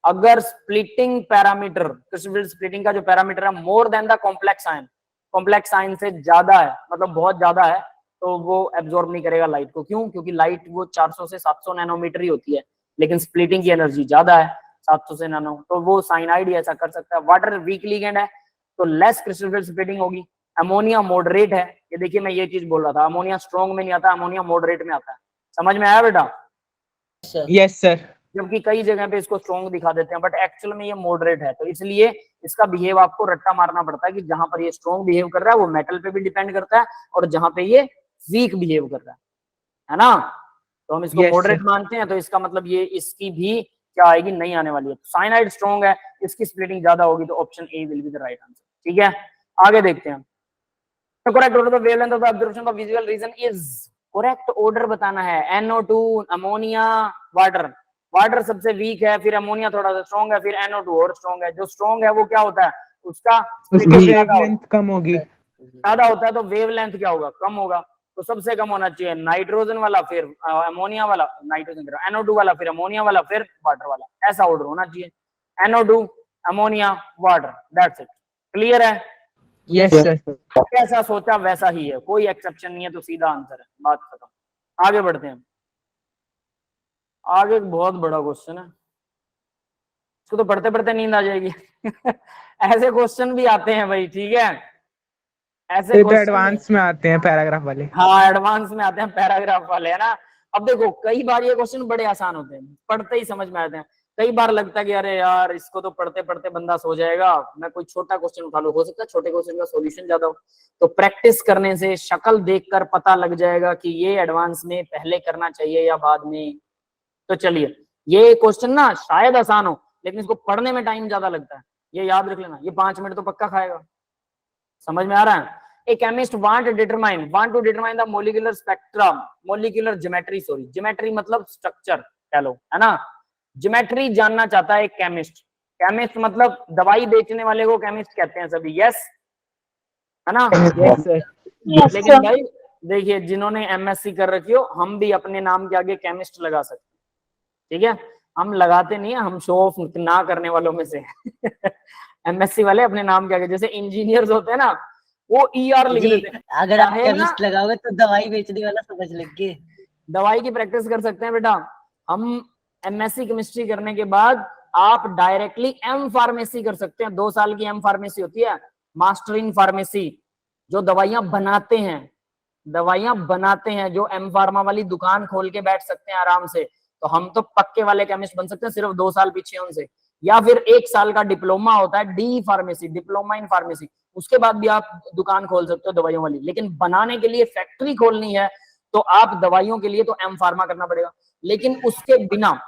अगर splitting parameter, crystal field splitting का जो पैरामीटर है more than the complex ion, complex ion से ज्यादा है, मतलब बहुत ज्यादा है, तो वो एब्जॉर्ब नहीं करेगा लाइट को। क्यों? क्योंकि लाइट वो 400 से 700 नैनोमीटर ही होती है, लेकिन स्प्लिटिंग की एनर्जी ज्यादा है 700 से नैनो, तो वो साइनाइड ही ऐसा कर सकता है। वाटर वीक लिगेंड है तो लेस क्रिस्टल फील्ड स्प्लिटिंग होगी। अमोनिया मॉडरेट है, ये देखिए मैं ये चीज बोल रहा था, अमोनिया स्ट्रॉन्ग में नहीं आता, अमोनिया मॉडरेट में आता है। समझ में आया बेटा? Yes sir. जबकि कई जगह पे इसको स्ट्रॉन्ग दिखा देते हैं, बट एक्चुअल में ये मॉडरेट है, तो इसलिए इसका बिहेव आपको रट्टा मारना पड़ता है कि जहां पर ये स्ट्रॉन्ग बिहेव कर रहा है वो मेटल पे भी डिपेंड करता है, और जहां पे ये वीक बिहेव कर रहा है ना, तो हम इसको मॉडरेट मानते हैं, तो इसका मतलब ये इसकी भी क्या आएगी, नहीं आने वाली है। तो साइनाइड स्ट्रॉन्ग है, इसकी स्प्लिटिंग ज्यादा होगी, तो option A will be the right answer. ठीक है, आगे देखते हैं। तो correct order of wavelength of the observation of visual region is, correct order बताना है। NO2, ammonia, water. वाटर सबसे वीक है, फिर अमोनिया थोड़ा सा स्ट्रॉन्ग है, फिर NO2 और स्ट्रॉन्ग है। जो स्ट्रॉन्ग है वो क्या होता है, उसका वेवलेंथ कम होगी, ज्यादा होता है, तो वेवलेंथ क्या होगा, कम होगा। तो सबसे कम होना चाहिए नाइट्रोजन वाला, फिर अमोनिया वाला, नाइट्रोजन NO2 वाला, फिर अमोनिया वाला, फिर वाटर वाला, ऐसा ऑर्डर होना चाहिए। NO2, ammonia, water, that's it. Clear है? Yes sir. कैसा सोचा वैसा ही है, कोई एक्सेप्शन नहीं है, तो सीधा आंसर है, बात खत्म। आगे बढ़ते हैं। आगे एक बहुत बड़ा क्वेश्चन है, इसको तो पढ़ते पढ़ते नींद आ जाएगी ऐसे क्वेश्चन भी आते हैं भाई, ठीक है, ऐसे तो एडवांस में आते हैं पैराग्राफ वाले। हाँ, एडवांस में आते हैं पैराग्राफ वाले, है ना। अब देखो कई बार ये क्वेश्चन बड़े आसान होते हैं, पढ़ते ही समझ में आते हैं, कई बार लगता है कि अरे यार इसको तो पढ़ते पढ़ते बंदा सो जाएगा, मैं कोई छोटा क्वेश्चन उठा लूं, हो सकता है छोटे क्वेश्चन का सॉल्यूशन ज्यादा हो। तो प्रैक्टिस करने से शक्ल देखकर पता लग जाएगा कि ये एडवांस में पहले करना चाहिए या बाद में। तो चलिए, ये क्वेश्चन ना शायद आसान हो, लेकिन इसको पढ़ने में टाइम ज्यादा लगता है, ये याद रख लेना, ये 5 मिनट तो पक्का खाएगा। समझ में आ रहा है? A chemist want to determine the molecular spectrum, molecular geometry, sorry, geometry मतलब स्ट्रक्चर कह लो, है ना। ज्योमेट्री जानना चाहता है एक केमिस्ट। केमिस्ट मतलब दवाई बेचने वाले को केमिस्ट कहते हैं सभी, यस है ना। Yes sir. लेकिन भाई देखिए, जिन्होंने एमएससी कर रखी हो, हम भी अपने नाम के आगे केमिस्ट लगा सकते हैं, ठीक है। हम लगाते नहीं है, हम शो ऑफ ना करने वालों में से एमएससी वाले अपने नाम के आगे, जैसे इंजीनियर्स होते हैं ना, वो ER लिख देते हैं। अगर आप चाहे ना केमिस्ट लगाओगे तो दवाई बेचने वाला समझ लेंगे। दवाई की प्रैक्टिस कर सकते हैं बेटा। हम एमएससी केमिस्ट्री करने के बाद आप डायरेक्टली एम फार्मेसी कर सकते हैं। 2 साल की एम फार्मेसी होती है, मास्टर इन फार्मेसी, जो दवाइयां बनाते हैं, जो एम फार्मा वाली दुकान खोल के बैठ सकते हैं आराम से। तो हम तो पक्के वाले केमिस्ट बन सकते हैं, सिर्फ 2 साल पीछे उनसे। या फिर 1 साल का डिप्लोमा होता है, D pharmacy, diploma in pharmacy, उसके बाद भी आप दुकान खोल सकते हो दवाइयों वाली। लेकिन बनाने के लिए फैक्ट्री खोलनी है तो आप दवाइयों के लिए तो एम फार्मा करना पड़ेगा। लेकिन उसके बिना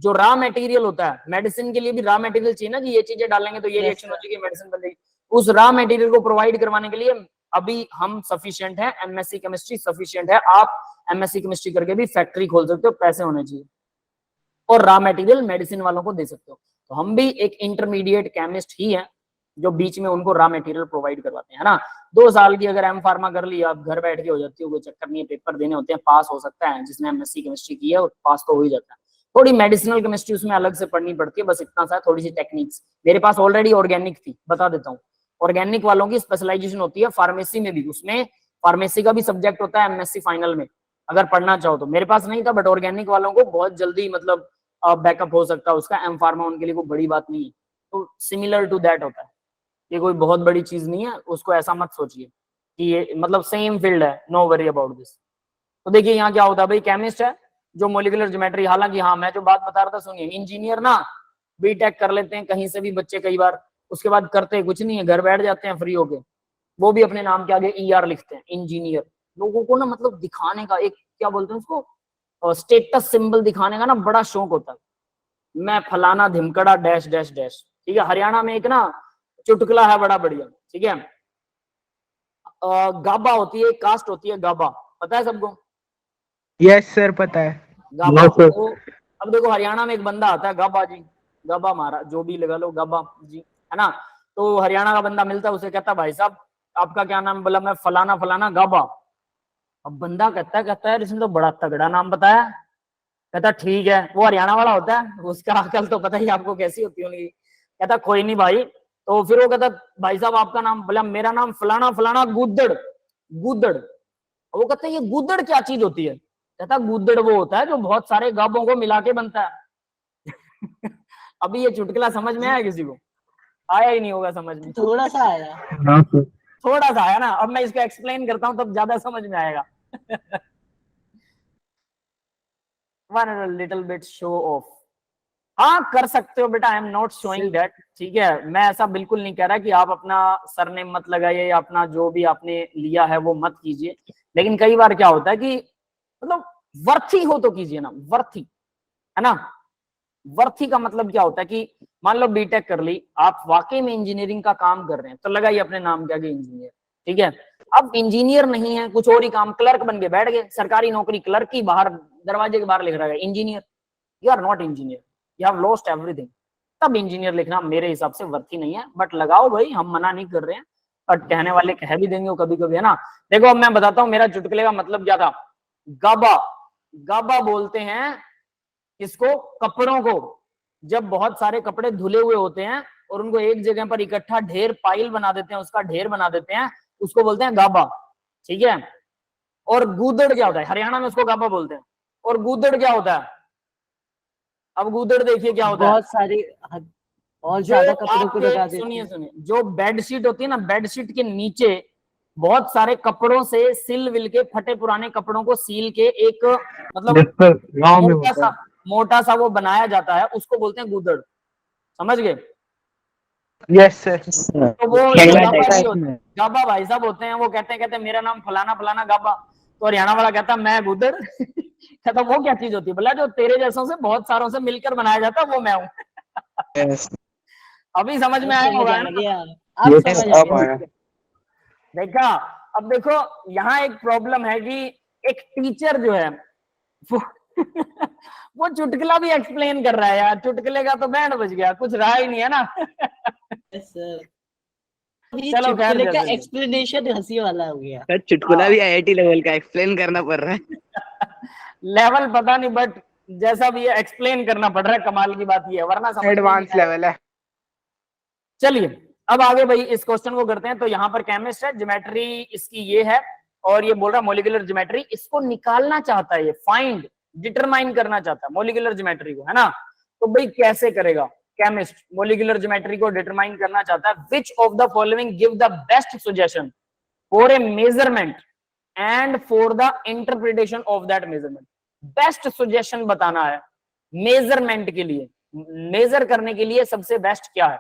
जो रॉ मटेरियल होता है, मेडिसिन के लिए भी रॉ मटेरियल चाहिए ना, कि ये चीजें डालेंगे तो ये रिएक्शन हो जाएगी, मेडिसिन बन जाएगी। उस रॉ मटेरियल को प्रोवाइड करवाने के लिए अभी हम सफिशिएंट है, एमएससी केमिस्ट्री सफिशिएंट है। आप एमएससी केमिस्ट्री करके भी फैक्ट्री खोल सकते हो, पैसे होने चाहिए, और रॉ मटेरियल मेडिसिन वालों को दे सकते हो। तो हम भी एक इंटरमीडिएट केमिस्ट ही है, जो बीच में उनको रॉ मटेरियल प्रोवाइड करवाते हैं, है ना। 2 साल की अगर एम फार्मा कर ली, आप घर बैठ के हो जाती हो, कोई चक्कर नहीं है, पेपर देने होते हैं, पास हो सकता है। जिसने एमएससी केमिस्ट्री की है पास तो हो ही जाता है। थोड़ी मेडिसिनल केमिस्ट्री उसमें अलग से पढ़नी पड़ती है, बस इतना सा, थोड़ी सी टेक्निक्स। मेरे पास ऑलरेडी ऑर्गेनिक थी, बता देता हूँ। ऑर्गेनिक वालों की स्पेशलाइजेशन होती है फार्मेसी में भी, उसमें फार्मेसी का भी सब्जेक्ट होता है एमएससी फाइनल में, अगर पढ़ना चाहो तो। मेरे पास नहीं था, बट ऑर्गेनिक वालों को बहुत जल्दी मतलब बैकअप हो सकता है उसका। एम फार्मा उनके लिए कोई बड़ी बात नहीं है, तो सिमिलर टू दैट होता है, ये कोई बहुत बड़ी चीज नहीं है, उसको ऐसा मत सोचिए कि ये मतलब सेम फील्ड है, नो वरी अबाउट दिस। तो देखिए यहाँ क्या होता है भाई, केमिस्ट है जो मोलिकुलर ज्योमेट्री, हालांकि हाँ मैं जो बात बता रहा था सुनिए, इंजीनियर ना बीटेक कर लेते हैं कहीं से भी बच्चे कई बार, उसके बाद करते कुछ नहीं है, घर बैठ जाते हैं फ्री होके, वो भी अपने नाम के आगे ER लिखते हैं, इंजीनियर। लोगों को ना मतलब दिखाने का एक, क्या बोलते हैं उसको, स्टेटस सिंबल दिखाने का ना बड़ा शौक होता है। मैं फलाना धिमकड़ा डैश डैश डैश, ठीक है। हरियाणा में एक ना चुटकुला है बड़ा बढ़िया, ठीक है। गाबा होती है, कास्ट होती है गाबा, पता है सबको? यस सर पता है। गाबा। तो अब देखो हरियाणा में एक बंदा आता है, गाबा जी, गाबा मारा, जो भी लगा लो, गाबा जी, है ना। तो हरियाणा का बंदा मिलता है, उसे कहता है भाई साहब आपका क्या नाम? बोला मैं फलाना फलाना गाबा। अब बंदा कहता है इसने तो बड़ा तगड़ा नाम बताया। कहता ठीक है, वो हरियाणा वाला होता है, उसका अकल तो पता ही आपको कैसी होती होगी। कहता कोई नहीं भाई। तो फिर वो कहता भाई साहब आपका नाम? बोला मेरा नाम फलाना फलाना गुद्दड़, गुद्दड़। वो कहता है ये गुद्दड़ क्या चीज होती है? कहता गुद्दड़ वो होता है जो बहुत सारे गाबों को मिला के बनता है। अभी ये चुटकुला समझ में आया किसी को? आया ही नहीं होगा समझ में, थोड़ा सा आया, थोड़ा सा आया ना। अब मैं इसको एक्सप्लेन करता हूं तब ज्यादा समझ में आएगा। One little bit show off, हाँ कर सकते हो बेटा, I am not showing that, ठीक है। मैं ऐसा बिल्कुल नहीं कह रहा कि आप अपना सरनेम मत लगाइए या अपना जो भी आपने लिया है वो मत कीजिए। लेकिन कई बार क्या होता है कि मतलब वर्थी हो तो कीजिए ना, वर्थी, है ना। वर्थी का मतलब क्या होता है कि मान लो बीटेक कर ली, आप वाकई में इंजीनियरिंग का काम कर रहे हैं तो लगाइए अपने नाम के आगे इंजीनियर, ठीक है। अब इंजीनियर नहीं है, कुछ और ही काम, क्लर्क बन के बैठ गए, सरकारी नौकरी क्लर्क की, बाहर दरवाजे के बाहर लिख रहा है engineer, you are not engineer, you have lost everything. तब इंजीनियर लिखना मेरे हिसाब से वर्थी नहीं है। बट लगाओ भाई, हम मना नहीं कर रहे हैं, बट कहने वाले कह भी देंगे कभी कभी, है ना। देखो अब मैं बताता हूँ मेरा चुटकुले का मतलब क्या था। गाबा, गाबा बोलते हैं किसको? कपड़ों को। जब बहुत सारे कपड़े धुले हुए होते हैं और उनको एक जगह पर इकट्ठा ढेर, पाइल बना देते हैं, उसका ढेर बना देते हैं, उसको बोलते हैं गाबा, ठीक है। और गूदड़ क्या होता है? हरियाणा में उसको गाबा बोलते हैं। और गूदड़ क्या होता है? अब गूदड़ देखिए क्या होता है, बहुत सारे और ज्यादा कपड़ों को लगा देते हैं। सुनिए सुनिए, जो बेडशीट होती है ना, बेडशीट के नीचे बहुत सारे कपड़ों से सिल विल के, फटे पुराने कपड़ों को सील के एक मतलब गाँव में होता है। मोटा सा वो बनाया जाता है उसको बोलते हैं गूदड़, समझ गए? Yes sir. तो वो गाबा नहीं होते, गाबा भाई साहब होते हैं, वो कहते हैं मेरा नाम फलाना फलाना गाबा, तो हरियाणा वाला कहता है मैं गूदड़। कहता वो क्या चीज होती है? बोला जो तेरे जैसों से बहुत सारों से मिलकर बनाया जाता है वो मैं हूँ। अभी समझ में आया होगा ना? अब समझ आ गया। देखा? अब देखो यहाँ एक प्रॉब्लम है कि एक टीचर जो है वो वो चुटकुला भी एक्सप्लेन कर रहा है यार, चुटकुले का तो बैंड बज गया, कुछ रहा ही नहीं है ना। चलो खैर, चुटकुले का जैसे भी। एक्सप्लेनेशन हंसी वाला हो गया। सर चुटकुला भी आईआईटी लेवल का एक्सप्लेन करना पड़ रहा है। लेवल पता नहीं, बट जैसा भी है एक्सप्लेन करना पड़ रहा है। कमाल की बात ये है, वरना समझ में नहीं एडवांस आएगा। लेवल है। चलिए अब आगे भाई इस क्वेश्चन को करते हैं। तो यहाँ पर केमिस्ट है, ज्योमेट्री इसकी ये है, और ये बोल रहा है मॉलिक्यूलर ज्योमेट्री, इसको निकालना चाहता है, ये फाइंड डिटरमाइन करना चाहता है मॉलिक्यूलर ज्योमेट्री को, है ना? तो भाई कैसे करेगा केमिस्ट? मॉलिक्यूलर ज्योमेट्री को डिटरमाइन करना चाहता है। विच of the following give the best suggestion for a measurement and for the interpretation of that measurement? Best suggestion बताना है मेजरमेंट के लिए, मेजर करने के लिए सबसे बेस्ट क्या है।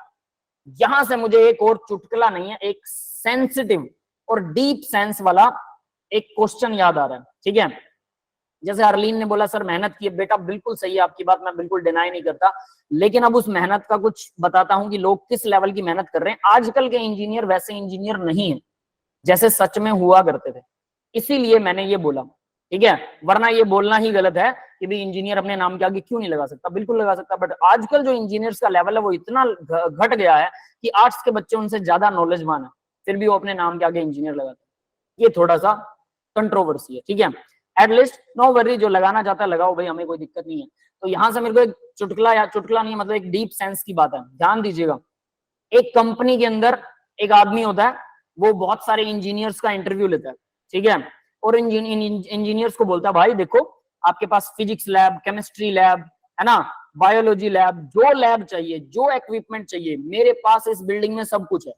यहां से मुझे एक और चुटकुला नहीं है, एक सेंसिटिव और डीप सेंस वाला एक क्वेश्चन याद आ रहा है, ठीक है? जैसे अर्लीन ने बोला सर मेहनत की, बेटा बिल्कुल सही है आपकी बात, मैं बिल्कुल डिनाई नहीं करता, लेकिन अब उस मेहनत का कुछ बताता हूं कि लोग किस लेवल की मेहनत कर रहे हैं। आजकल के इंजीनियर वैसे इंजीनियर नहीं है जैसे सच में हुआ करते थे, इसीलिए मैंने ये बोला, ठीक है? वरना ये बोलना ही गलत है कि भाई इंजीनियर अपने नाम के आगे क्यों नहीं लगा सकता, बिल्कुल लगा सकता। बट आजकल जो इंजीनियर्स का लेवल है वो इतना घट गया है कि आर्ट्स के बच्चे उनसे ज्यादा नॉलेजवान है, फिर भी वो अपने नाम के आगे इंजीनियर लगाते हैं। ये थोड़ा सा कंट्रोवर्सी है, ठीक है? एटलीस्ट नो वरी, जो लगाना चाहता है लगाओ भाई, हमें कोई दिक्कत नहीं है। तो यहां से मेरे को एक चुटकुला, या चुटकुला नहीं मतलब एक डीप सेंस की बात है, ध्यान दीजिएगा। एक कंपनी के अंदर एक आदमी होता है, वो बहुत सारे इंजीनियर्स का इंटरव्यू लेता है, ठीक है? और इंजीनियर्स को बोलता है भाई देखो आपके पास फिजिक्स लैब, केमिस्ट्री लैब, है ना, बायोलॉजी लैब, जो लैब चाहिए, जो इक्विपमेंट चाहिए, मेरे पास इस बिल्डिंग में सब कुछ है।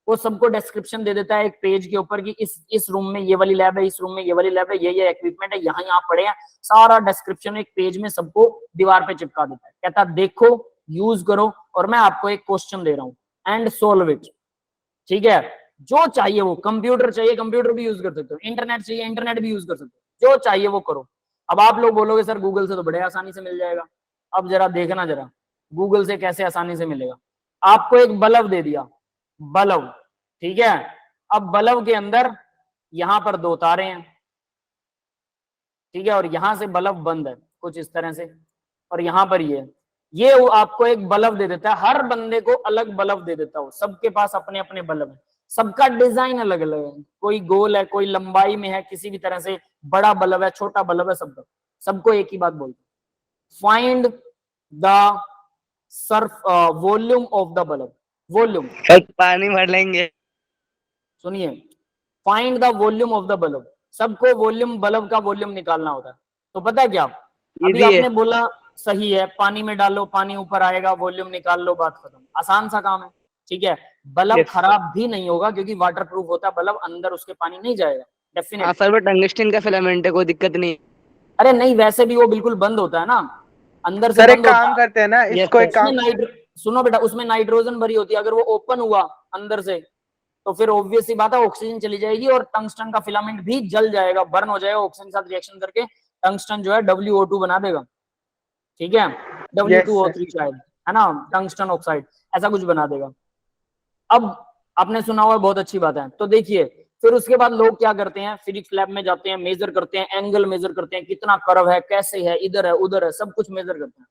वो सबको डिस्क्रिप्शन दे देता है एक पेज के ऊपर कि इस रूम में ये वाली लैब है, इस रूम में ये वाली लैब है, ये इक्विपमेंट है, यहाँ यहाँ पड़े हैं, सारा डिस्क्रिप्शन एक पेज में सबको दीवार पे चिपका देता है। कहता देखो, यूज करो, और मैं आपको एक क्वेश्चन दे रहा हूँ एंड सोल्व इट, ठीक है? जो चाहिए वो, कंप्यूटर चाहिए कंप्यूटर भी यूज कर सकते हो, इंटरनेट चाहिए इंटरनेट भी यूज कर सकते हो, जो चाहिए वो करो। अब आप लोग बोलोगे सर गूगल से तो बड़े आसानी से मिल जाएगा। अब जरा देखना, जरा गूगल से कैसे आसानी से मिलेगा। आपको एक बल्ब दे दिया, बल्ब, ठीक है? अब बल्ब के अंदर यहां पर 2 तारे हैं, ठीक है? और यहां से बल्ब बंद है कुछ इस तरह से, और यहां पर ये वो आपको एक बल्ब दे देता है। हर बंदे को अलग बल्ब दे देता हो, सबके पास अपने अपने बल्ब है, सबका डिजाइन अलग अलग है, कोई गोल है, कोई लंबाई में है, किसी भी तरह से बड़ा बल्ब है, छोटा बल्ब है, सबको एक ही बात बोलते हैं, find the Surf volume of the bulb. Volume, पानी भर लेंगे। सुनिए, find the volume of the bulb, सबको वॉल्यूम, बल्ब का वॉल्यूम निकालना होता है। तो पता है क्या, अभी आपने बोला सही है, पानी में डालो पानी ऊपर आएगा, वॉल्यूम निकाल लो, बात खत्म, आसान सा काम है, ठीक है? बल्ब खराब भी नहीं होगा क्योंकि वाटर प्रूफ होता है बल्ब, अंदर उसके पानी नहीं जाएगा डेफिनेटली। सर वो टंगस्टन का फिलामेंट है, कोई दिक्कत नहीं। अरे नहीं, वैसे भी वो बिल्कुल बंद होता है ना, अंदर से सर बंद एक होता काम है। करते हैं ना, इसको एक काम, सुनो बेटा, उसमें नाइट्रोजन भरी होती है, अगर वो ओपन हुआ अंदर से तो फिर ऑब्वियस सी बात है ऑक्सीजन चली जाएगी और टंगस्टन का फिलामेंट भी जल जाएगा, बर्न हो जाएगा, ऑक्सीजन के साथ रिएक्शन करके टंगस्टन जो है WO2 बना देगा, ठीक है? W2O3 शायद, है ना, टंगस्टन ऑक्साइड, ऐसा कुछ बना देगा। अब आपने सुना हुआ, बहुत अच्छी बात है। तो देखिए फिर उसके बाद लोग क्या करते हैं, फिजिक्स लैब में जाते हैं, मेजर करते हैं, एंगल मेजर करते हैं, कितना कर्व है, कैसे है, इधर है उधर है, सब कुछ मेजर करते हैं।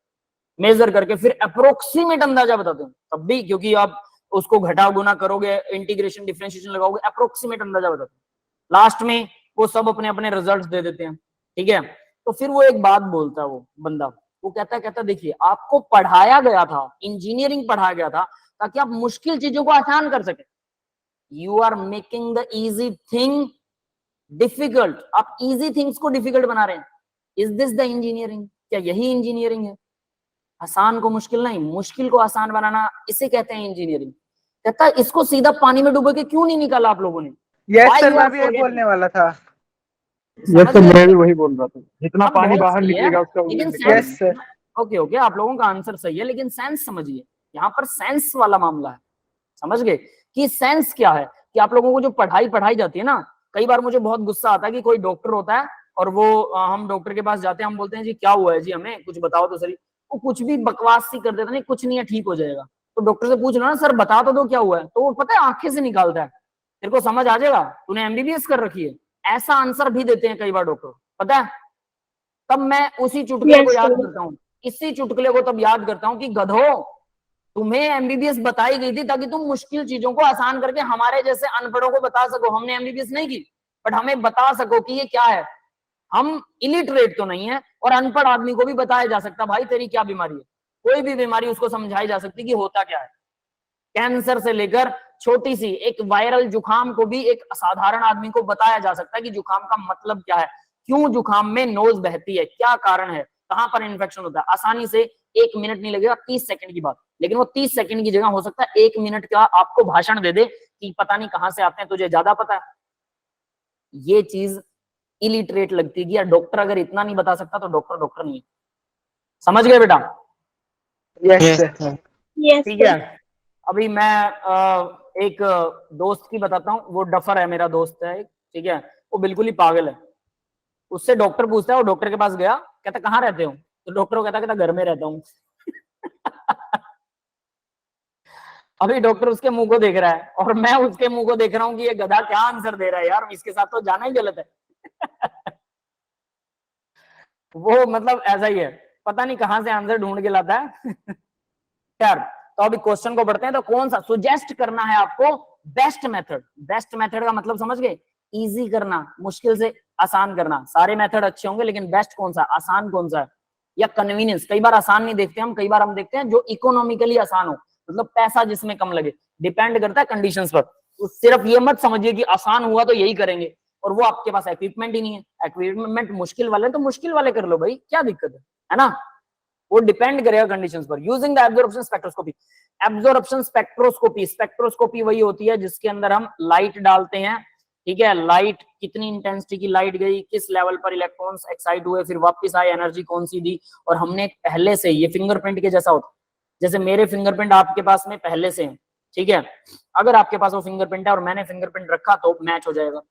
मेजर करके फिर अप्रोक्सीमेट अंदाजा बताते हैं, तब भी, क्योंकि आप उसको घटा गुना करोगे, इंटीग्रेशन डिफरेंशिएशन लगाओगे, अप्रोक्सीमेट अंदाजा बताते हैं। लास्ट में वो सब अपने अपने रिजल्ट्स दे देते हैं, ठीक है? तो फिर वो एक बात बोलता है, वो बंदा, वो कहता देखिए आपको पढ़ाया गया था, इंजीनियरिंग पढ़ाया गया था ताकि आप मुश्किल चीजों को आसान कर सके। You are making the easy thing difficult, आप इजी थिंग्स को डिफिकल्ट बना रहे हैं। Is this the engineering? क्या यही इंजीनियरिंग है? आसान को मुश्किल नहीं, मुश्किल को आसान बनाना, इसे कहते हैं इंजीनियरिंग। कहता इसको सीधा पानी में डूबो के क्यों नहीं निकाला आप लोगों ने? यस सर, मैं भी यही बोलने वाला था। यस सर, मैं भी वही बोल रहा था, जितना पानी बाहर निकलेगा उसका। लेकिन यस सर, ओके ओके, आप लोगों का आंसर सही है, लेकिन सेंस समझिए, यहाँ पर सेंस वाला मामला है, समझ गए कि सेंस क्या है, कि आप लोगों को जो पढ़ाई जाती है ना, कई बार मुझे बहुत गुस्सा आता है कि कोई डॉक्टर होता है और वो हम डॉक्टर के पास जाते हैं, हम बोलते हैं जी क्या हुआ है जी, हमें कुछ बताओ तो सही, वो कुछ भी बकवास सी कर देता, नहीं कुछ नहीं है, ठीक हो जाएगा। तो डॉक्टर से पूछ लो ना, सर बता तो दो क्या हुआ है, तो वो पता है आंखें से निकालता है, तेरे को समझ आ जाएगा, तूने एमबीबीएस कर रखी है, ऐसा आंसर भी देते हैं कई बार डॉक्टर, पता है। तब मैं उसी चुटकुले को याद करता हूँ, इसी चुटकुले को तब याद करता हूँ कि गधो, तुम्हें एमबीबीएस बताई गई थी ताकि तुम मुश्किल चीजों को आसान करके हमारे जैसे अनपढ़ों को बता सको। हमने एमबीबीएस नहीं की, बट हमें बता सको कि ये क्या है। हम इलिटरेट तो नहीं है, और अनपढ़ आदमी को भी बताया जा सकता भाई तेरी क्या बीमारी है, कोई भी बीमारी उसको समझाई जा सकती कि होता क्या है। कैंसर से लेकर छोटी सी एक वायरल जुकाम को भी एक साधारण आदमी को बताया जा सकता है कि जुकाम का मतलब क्या है, क्यों जुकाम में नोज बहती है, क्या कारण है, कहां पर इन्फेक्शन होता है। आसानी से 1 मिनट नहीं लगेगा, 30 सेकंड की बात, लेकिन वो 30 सेकंड की जगह हो सकता है 1 मिनट का आपको भाषण दे दे कि पता नहीं कहां से आते हैं, तुझे ज्यादा पता है। ये चीज इलिटरेट लगती है कि यार डॉक्टर अगर इतना नहीं बता सकता तो डॉक्टर डॉक्टर नहीं है। समझ गए बेटा? Yes sir. ठीक है, अभी मैं एक दोस्त की बताता हूँ, वो डफर है, मेरा दोस्त है, ठीक है, वो बिल्कुल ही पागल है। उससे डॉक्टर पूछता है, वो डॉक्टर के पास गया, कहता कहाँ रहते हो, तो डॉक्टर को कहता घर में रहता हूँ। अभी डॉक्टर उसके मुंह को देख रहा है और मैं उसके मुंह को देख रहा हूँ कि ये गधा क्या आंसर दे रहा है यार, इसके साथ तो जाना ही गलत है। वो मतलब ऐसा ही है, पता नहीं कहां से आंसर ढूंढ के लाता है। यार तो अभी क्वेश्चन को पढ़ते हैं, तो कौन सा सुजेस्ट करना है आपको, बेस्ट मेथड। बेस्ट मेथड का मतलब समझ गए, इजी करना, मुश्किल से आसान करना। सारे मेथड अच्छे होंगे लेकिन बेस्ट कौन सा, आसान कौन सा है, या कन्वीनियंस। कई बार आसान नहीं देखते हम, कई बार हम देखते हैं जो इकोनॉमिकली आसान हो, मतलब पैसा जिसमें कम लगे। डिपेंड करता है कंडीशंस पर। तो सिर्फ ये मत समझिए कि आसान हुआ तो यही करेंगे, और वो आपके पास इक्विपमेंट ही नहीं है। इक्विपमेंट मुश्किल वाले तो मुश्किल वाले कर लो भाई, क्या दिक्कत है ना। वो डिपेंड करेगा कंडीशंस पर। Using the absorption spectroscopy. Absorption spectroscopy, spectroscopy वही होती है जिसके अंदर हम लाइट डालते हैं, ठीक है। लाइट कितनी इंटेंसिटी की लाइट गई, किस लेवल पर इलेक्ट्रॉन्स एक्साइट हुए, फिर वापस आए, एनर्जी कौन सी दी, और हमने पहले से, ये फिंगरप्रिंट के जैसा होता है, जैसे मेरे फिंगरप्रिंट आपके पास में पहले से है, ठीक है। अगर आपके पास वो फिंगरप्रिंट है और मैंने फिंगरप्रिंट रखा तो मैच हो जाएगा,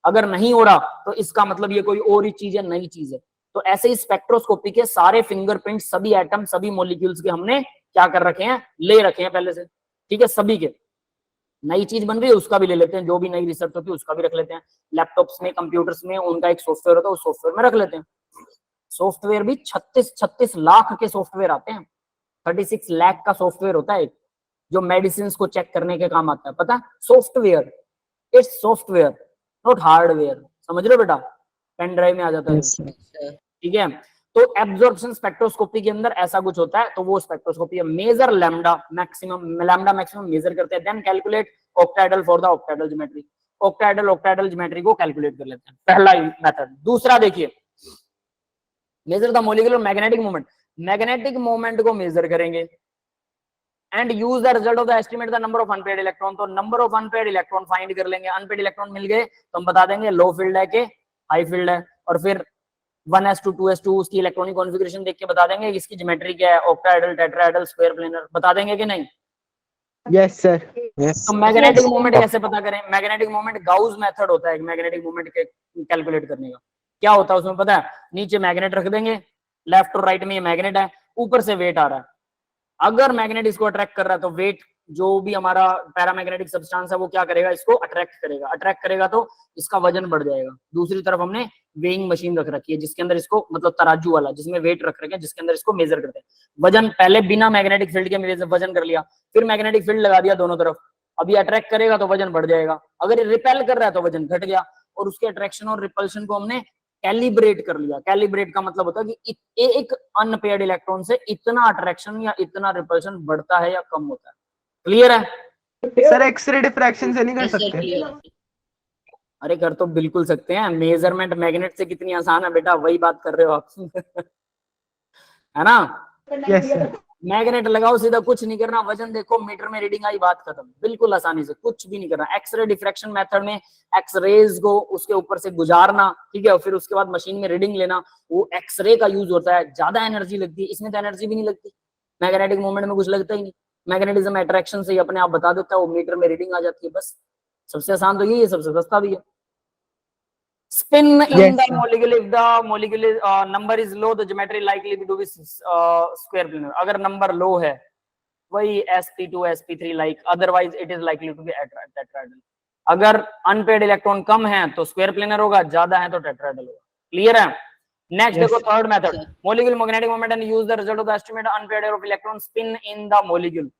अगर नहीं हो रहा तो इसका मतलब ये कोई और ही चीज है, नई चीज है। तो ऐसे ही स्पेक्ट्रोस्कोपी के सारे फिंगरप्रिंट, सभी एटम, सभी मॉलिक्यूल्स के हमने क्या कर रखे हैं, ले रखे हैं पहले से, ठीक है। सभी के, नई चीज बन रही है उसका भी ले लेते हैं, जो भी नई रिसर्च होती है उसका भी रख लेते हैं। लैपटॉप्स में, कंप्यूटर्स में उनका एक सॉफ्टवेयर होता है, उस सॉफ्टवेयर में रख लेते हैं। सॉफ्टवेयर भी 36 लाख के सॉफ्टवेयर आते हैं, 36 लाख का सॉफ्टवेयर होता है, जो मेडिसिन को चेक करने के काम आता है, पता है। Software, it's software not hardware, समझ रहे हो बेटा, पेन ड्राइव में आ जाता है, ठीक है। तो एब्जॉर्प्शन स्पेक्ट्रोस्कोपी के अंदर ऐसा कुछ होता है, तो वो स्पेक्ट्रोस्कोपी है। Measure lambda maximum, lambda maximum measure करते हैं, then calculate octahedral for the octahedral geometry. Octahedral geometry को कैलकुलेट कर लेते हैं, पहला मेथड। दूसरा देखिए, measure the molecular magnetic moment, magnetic moment को मेजर करेंगे, and use the result of the estimate the number of unpaired electron. तो number of unpaired electron find कर लेंगे, अनपेयर्ड इलेक्ट्रॉन मिल गए तो हम बता देंगे लो फील्ड है कि हाई फील्ड है, और फिर 1s2 2s2 उसकी इलेक्ट्रॉनिक कॉन्फ़िगरेशन देख के बता देंगे इसकी ज्योमेट्री क्या है, ऑक्टाहेड्रल, टेट्राहेड्रल, स्क्वायर प्लेनर, बता देंगे कि नहीं। Yes sir. तो मैग्नेटिक मोमेंट कैसे पता करें, मैग्नेटिक मोमेंट गाउस मेथड होता है एक मैग्नेटिक मोमेंट के कैलकुलेट करने का। क्या होता है उसमें पता है, नीचे मैग्नेट रख देंगे, लेफ्ट और राइट में ये मैग्नेट है, ऊपर से वेट आ रहा है। अगर मैग्नेट इसको अट्रैक्ट कर रहा है तो वेट, जो भी हमारा पैरामैग्नेटिक सब्सटेंस है वो क्या करेगा, इसको अट्रैक्ट करेगा, अट्रैक्ट करेगा तो इसका वजन बढ़ जाएगा। दूसरी तरफ हमने वेइंग मशीन रख रखी है जिसके अंदर इसको, मतलब तराजू वाला, जिसमें वेट रख रखे हैं, जिसके अंदर इसको मेजर करते हैं। वजन पहले बिना मैग्नेटिक फील्ड के वजन कर लिया, फिर मैग्नेटिक फील्ड लगा दिया दोनों तरफ, अभी अट्रैक्ट करेगा तो वजन बढ़ जाएगा, अगर रिपेल कर रहा है तो वजन घट गया, और उसके अट्रैक्शन और रिपल्शन को हमने कैलिब्रेट कर लिया। कैलिब्रेट का मतलब होता है कि एक अनपेयर्ड इलेक्ट्रॉन से इतना अट्रैक्शन या इतना रिपल्शन बढ़ता है या कम होता है। क्लियर है सर? एक्सरे डिफ्रैक्शन से नहीं कर सकते? अरे कर तो बिल्कुल सकते हैं, मेजरमेंट मैग्नेट से कितनी आसान है बेटा, वही बात कर रहे हो आप। है ना। Yes sir. मैग्नेट लगाओ सीधा, कुछ नहीं करना, वजन देखो मीटर में रीडिंग आई, बात खत्म, बिल्कुल आसानी से, कुछ भी नहीं करना। एक्सरे डिफ्रैक्शन मेथड में एक्सरेज को उसके ऊपर से गुजारना, ठीक है, और फिर उसके बाद मशीन में रीडिंग लेना, वो एक्सरे का यूज होता है, ज्यादा एनर्जी लगती है, इसमें तो एनर्जी भी नहीं लगती, मैग्नेटिक मूवमेंट में कुछ लगता ही नहीं, मैग्नेटिज्म अट्रैक्शन से ही अपने आप बता देता है, वो मीटर में रीडिंग आ जाती है, बस। सबसे आसान तो यही है, सबसे सस्ता भी है। spin in Yes, the sir. molecule, if the molecule number is low, the geometry likely to be square planar, अगर नंबर लो है वही sp2 sp3 like, otherwise it is likely to be tetrahedral। अगर अनपेड इलेक्ट्रॉन कम है तो स्क्वायर प्लेनर होगा, ज्यादा है तो टेट्राहेड्रल होगा। क्लियर है? नेक्स्ट देखो third method, molecule magnetic moment and use the result of the estimate unpaired of electron spin in the molecule.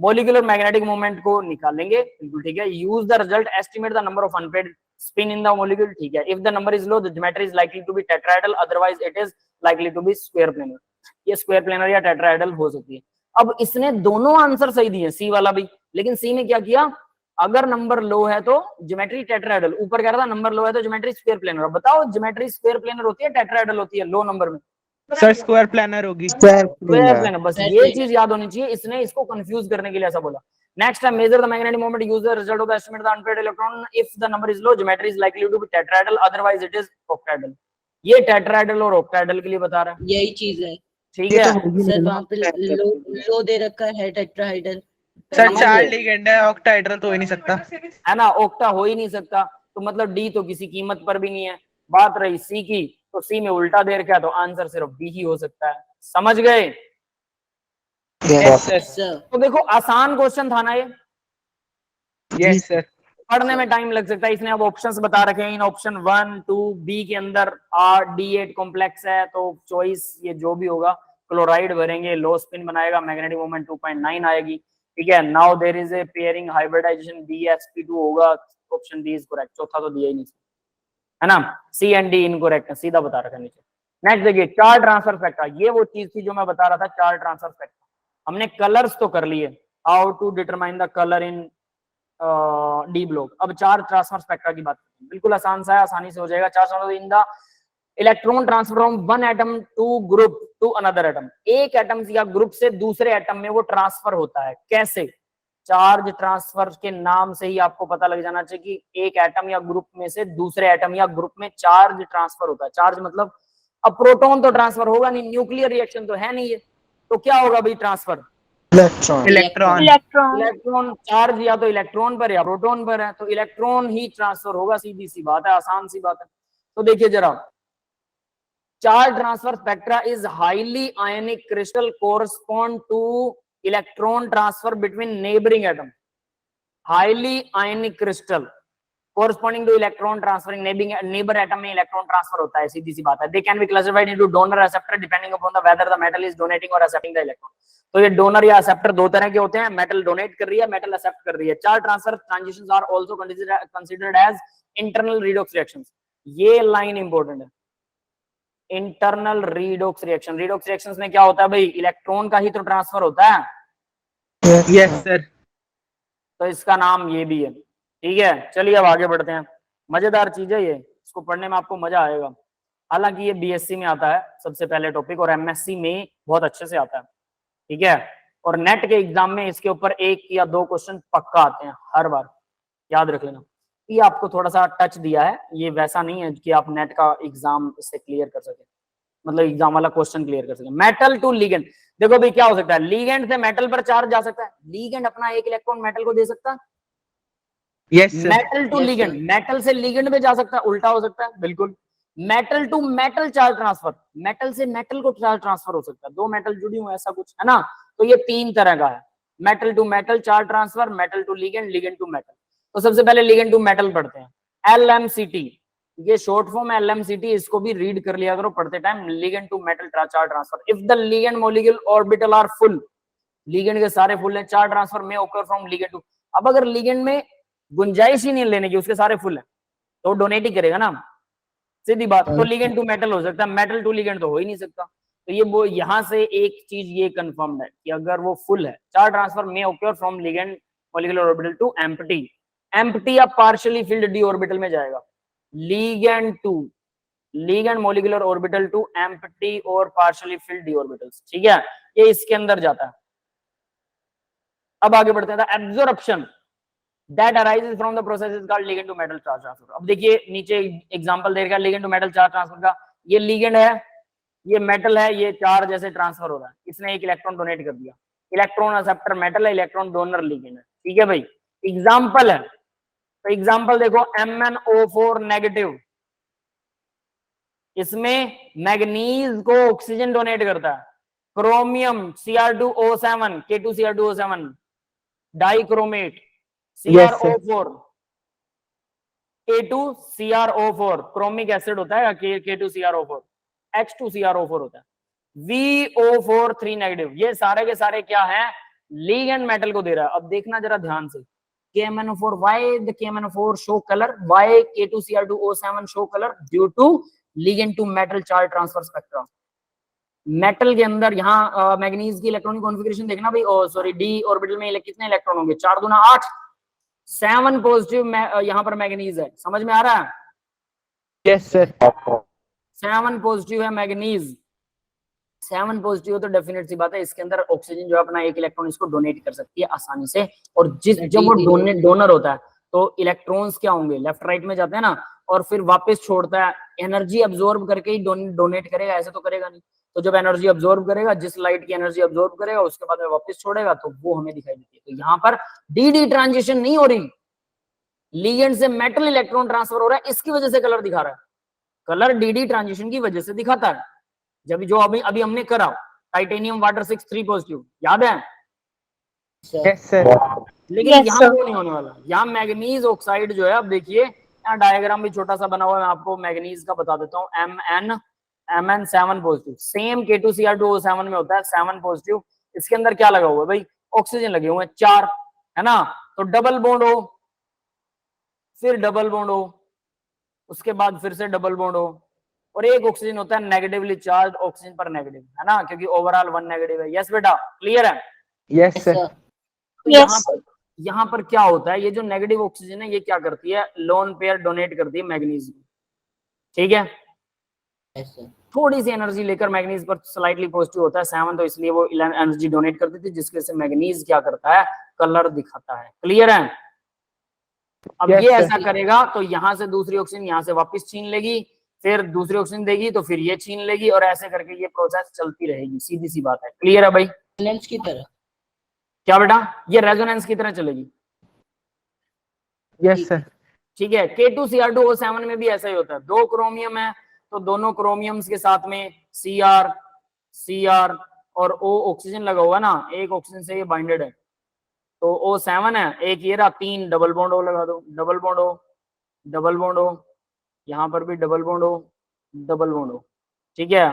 Molecular magnetic moment को निकालेंगे, बिल्कुल ठीक है। Use the result, estimate the number of unpaired spin in the molecule, ठीक है। If the number is low, the geometry is likely to be tetrahedral, otherwise it is likely to be square planar. ये स्क्वायर प्लेनर या टेट्राहेड्रल हो सकती है। अब इसने दोनों आंसर सही दिए, सी वाला भी, लेकिन सी ने क्या किया, अगर नंबर लो है तो ज्योमेट्री टेट्राहेड्रल, ऊपर कह रहा था नंबर लो है तो ज्योमेट्री स्क्वायर प्लेनर। अब बताओ ज्योमेट्री स्क्वायर प्लेनर होती है टेट्राहेड्रल होती है लो नंबर में? सर स्क्वायर प्लानर होगी। स्क्वायर प्लेनर, बस ये चीज याद होनी चाहिए, इसने इसको कंफ्यूज करने के लिए ऐसा बोला। नेक्स्ट है measure the magnetic moment, use the result of the estimate the unpaired electron, if the number is low geometry is likely to be tetrahedral, otherwise it is octahedral. ये टेट्राहेड्रल और ऑक्टाहेड्रल के लिए बता रहा है, यही चीज है ठीक ये है। तो होगी सर, नहीं। वहाँ पे लो दे रखा है टेट्राहाइड्रल। सर चार लिगेंड है, ऑक्टाहेड्रल तो हो ही नहीं सकता, है ना, ऑक्टा हो ही नहीं सकता, तो मतलब डी तो किसी कीमत पर भी नहीं है। बात रही सी की, तो सी में उल्टा दे रखा है, तो आंसर सिर्फ बी ही हो सकता है। समझ गए? यस सर तो देखो आसान क्वेश्चन था ना ये, यस सर। पढ़ने में टाइम लग सकता है। इसने अब ऑप्शंस बता रखे हैं, इन ऑप्शन 1 2 बी के अंदर R-D8 कॉम्प्लेक्स है, तो चॉइस ये जो भी होगा, क्लोराइड भरेंगे, लो स्पिन बनाएगा, मैग्नेटिक मोमेंट 2.9 आएगी, ठीक है। Now there is a pairing hybridization, DsP2 होगा, ऑप्शन डी इज करेक्ट। चौथा तो दिया ही नहीं, है ना, सी एंड डी इनकरेक्ट है, सीधा बता रखा नीचे। नेक्स्ट देखिए चार्ज ट्रांसफर स्पेक्ट्रा, ये वो चीज थी जो मैं बता रहा था, चार्ज ट्रांसफर स्पेक्ट्रा। हमने कलर्स तो कर लिए, how to determine the colour in D block. अब चार्ज ट्रांसफर स्पेक्ट्रा की बात करते हैं, बिल्कुल आसान सा है, आसानी से हो जाएगा। Charge in the electron transfer from one atom to group to another atom, एक एटम या ग्रुप से दूसरे एटम में वो ट्रांसफर होता है, कैसे? चार्ज ट्रांसफर के नाम से ही आपको पता लग जाना चाहिए कि एक एटम या ग्रुप में से दूसरे एटम या ग्रुप में चार्ज ट्रांसफर होता है। चार्ज मतलब, अब प्रोटॉन तो ट्रांसफर होगा नहीं, न्यूक्लियर रिएक्शन तो है नहीं ये, तो क्या होगा भाई ट्रांसफर? इलेक्ट्रॉन। इलेक्ट्रॉन चार्ज या तो इलेक्ट्रॉन पर या प्रोटॉन पर है, तो इलेक्ट्रॉन ही ट्रांसफर होगा, सीधी सी बात है, आसान सी बात है। तो देखिए जरा, charge transfer spectra is highly ionic crystal correspond two electron transfer between neighbouring atom. Highly ionic crystal corresponding to electron transferring neighbor atom में इलेक्ट्रॉन ट्रांसफर होता है, सीधी सी बात है। They can be classified into donor acceptor depending upon the whether the metal is donating or accepting the electron। तो ये डोनर या एक्सेप्टर दो तरह के होते हैं, मेटल डोनेट कर रही है, मेटल एक्सेप्ट कर रही है। Charge transfer transitions are also considered as internal redox reactions. ये लाइन इंपॉर्टेंट है, internal redox reaction. Redox reactions में क्या होता है भाई, इलेक्ट्रॉन का ही तो ट्रांसफर होता है, यस सर। तो इसका नाम ये भी है, ठीक है। चलिए अब आगे बढ़ते हैं, मजेदार चीज है ये, इसको पढ़ने में आपको मजा आएगा। हालांकि ये बीएससी में आता है सबसे पहले टॉपिक, और एमएससी में बहुत अच्छे से आता है, ठीक है। और नेट के एग्जाम में इसके ऊपर 1 या 2 क्वेश्चन पक्का आते हैं हर बार, याद रख लेना। ये आपको थोड़ा सा टच दिया है, ये वैसा नहीं है कि आप नेट का एग्जाम इससे क्लियर कर सके, मतलब एग्जाम वाला क्वेश्चन क्लियर कर सके। मेटल टू लिगेंड, देखो भाई क्या हो सकता है, लिगेंड से मेटल पर चार्ज जा सकता है, लिगेंड अपना एक इलेक्ट्रॉन मेटल को दे सकता है। Yes sir. Metal to ligand, metal से लिगेंड में जा सकता है, उल्टा हो सकता है, बिल्कुल। Metal to metal charge transfer, metal से मेटल को चार्ज ट्रांसफर हो सकता है, 2 मेटल जुड़ी हुई ऐसा कुछ है ना, तो ये 3 तरह का है, metal to metal charge transfer, metal to ligand, ligand to metal. तो सबसे पहले लिगेंड टू मेटल पढ़ते हैं, LMCT, ये शॉर्ट फॉर्म है LMCT, इसको भी रीड कर लिया करो पढ़ते time, ligand to metal charge transfer. If the ligand molecule orbital are full, ligand के सारे फुल है, चार्ज ट्रांसफर में ओकर फ्रॉम लिगेंड टू। अब अगर लिगेंड में गुंजाइश ही नहीं लेने की, उसके सारे फुल है, तो डोनेट ही करेगा ना, सीधी बात। तो लिगेंड टू मेटल हो सकता है, मेटल टू लिगेंड तो हो ही नहीं सकता। तो ये वो यहां से एक चीज ये कंफर्म्ड है कि अगर वो फुल है, चार्ज ट्रांसफर में occur from ligand molecular orbital to empty, empty या पार्शियली फिल्ड डी ऑर्बिटल में जाएगा, ligand to ligand molecular orbital to empty और पार्शियली फिल्ड डी ऑर्बिटल्स, ठीक है। ये इसके अंदर जाता है। अब आगे बढ़ते हैं, absorption that arises from the process is called ligand to metal charge transfer. अब देखिए नीचे एग्जांपल दे रखा है ligand to metal charge transfer का। ये लिगेंड है, ये मेटल है, ये चार्ज ऐसे ट्रांसफर हो रहा है, इसने एक इलेक्ट्रॉन डोनेट कर दिया। इलेक्ट्रॉन एक्सेप्टर मेटल है, इलेक्ट्रॉन डोनर लिगेंड है, ठीक है भाई। एग्जांपल है, तो एग्जांपल देखो MnO4 नेगेटिव, इसमें मैग्नीज को ऑक्सीजन डोनेट करता है। Chromium Cr2O7 K2Cr2O7 dichromate CrO4 K2CrO4 chromic acid होता है, K2CrO4 H2CrO4 होता है। VO4 3 नेगेटिव, ये सारे के सारे क्या है, लीगेंड मेटल को दे रहा है। अब देखना जरा ध्यान से, KMnO4, why the KMnO4 show color, why K2Cr2O7 show color, due to ligand to metal charge transfer spectrum। Metal के अंदर यहाँ मैग्नीज की इलेक्ट्रॉनिक कॉन्फ़िगरेशन देखना भाई, सॉरी डी ऑर्बिटल में कितने इलेक्ट्रॉन होंगे, 4 दूना 8, 7 पॉजिटिव यहाँ पर मैग्नीज है, समझ में आ रहा है? Yes sir. 7 पॉजिटिव है मैग्नीज, 7 पॉजिटिव हो तो डेफिनेट सी बात है इसके अंदर ऑक्सीजन जो है अपना एक इलेक्ट्रॉन इसको डोनेट कर सकती है आसानी से। और जब वो डोनर होता है तो इलेक्ट्रॉन्स क्या होंगे, लेफ्ट राइट में जाते हैं ना, और फिर वापस छोड़ता है, एनर्जी अब्सॉर्ब करके ही डोनेट करेगा, ऐसे तो करेगा नहीं। तो जब एनर्जी अब्सॉर्ब करेगा, जिस लाइट की एनर्जी अब्सॉर्ब करेगा उसके बाद में वापस छोड़ेगा, तो वो हमें दिखाई देती है। तो यहाँ पर डी ट्रांजिशन नहीं हो रही, लिगेंड से मेटल इलेक्ट्रॉन ट्रांसफर हो रहा है, इसकी वजह से कलर दिखा रहा है। कलर डी ट्रांजिशन की वजह से दिखाता है। जब जो अभी हमने करा टाइटेनियम वाटर 6 3 पॉजिटिव, याद है? Yes sir. लेकिन यहाँ वो नहीं होने वाला। यहाँ मैग्नीज ऑक्साइड जो है, अब देखिए यहाँ डायग्राम भी छोटा सा बना हुआ है, मैं आपको मैग्नीज का बता देता हूँ। Mn 7 पॉजिटिव, सेम K2Cr2O7 में होता है 7 पॉजिटिव। इसके अंदर क्या लगा हुआ है भाई, ऑक्सीजन लगे हुए हैं 4, है ना? तो डबल बॉन्ड हो, फिर डबल बॉन्ड हो, उसके बाद फिर से डबल बॉन्ड हो, और एक ऑक्सीजन होता है नेगेटिवली चार्ज ऑक्सीजन पर नेगेटिव, है ना, क्योंकि ओवरऑल 1 नेगेटिव है। यस बेटा, क्लियर है? Yes sir. तो यहाँ पर क्या होता है, ये जो नेगेटिव ऑक्सीजन है ये क्या करती है, लोन पेयर डोनेट करती है मैग्नीज को, ठीक है? थोड़ी सी एनर्जी लेकर मैग्नीज पर स्लाइटली पॉजिटिव होता है 7, तो इसलिए वो एनर्जी डोनेट करती थी, जिसके से मैग्नीज क्या करता है, कलर दिखाता है। क्लियर है? अब ये ऐसा करेगा तो यहाँ से दूसरी ऑक्सीजन यहाँ से वापस छीन लेगी, फिर दूसरी ऑक्सीजन देगी तो फिर ये छीन लेगी, और ऐसे करके ये प्रोसेस चलती रहेगी, सीधी सी बात है। क्लियर है भाई? रेजोनेंस की तरह। क्या बेटा? ये रेजोनेंस की तरह चलेगी। Yes sir. ठीक है। K2Cr2O7 में भी ऐसा ही होता है, 2 क्रोमियम है तो दोनों क्रोमियम्स के साथ में Cr और O ऑक्सीजन लगा हुआ है ना, एक ऑक्सीजन से ये बाइंडेड है, तो O7 है, एक ये रहा, 3 डबल बॉन्ड O लगा दो, double bond O, double bond O, यहाँ पर भी double bond O, double bond O, ठीक है?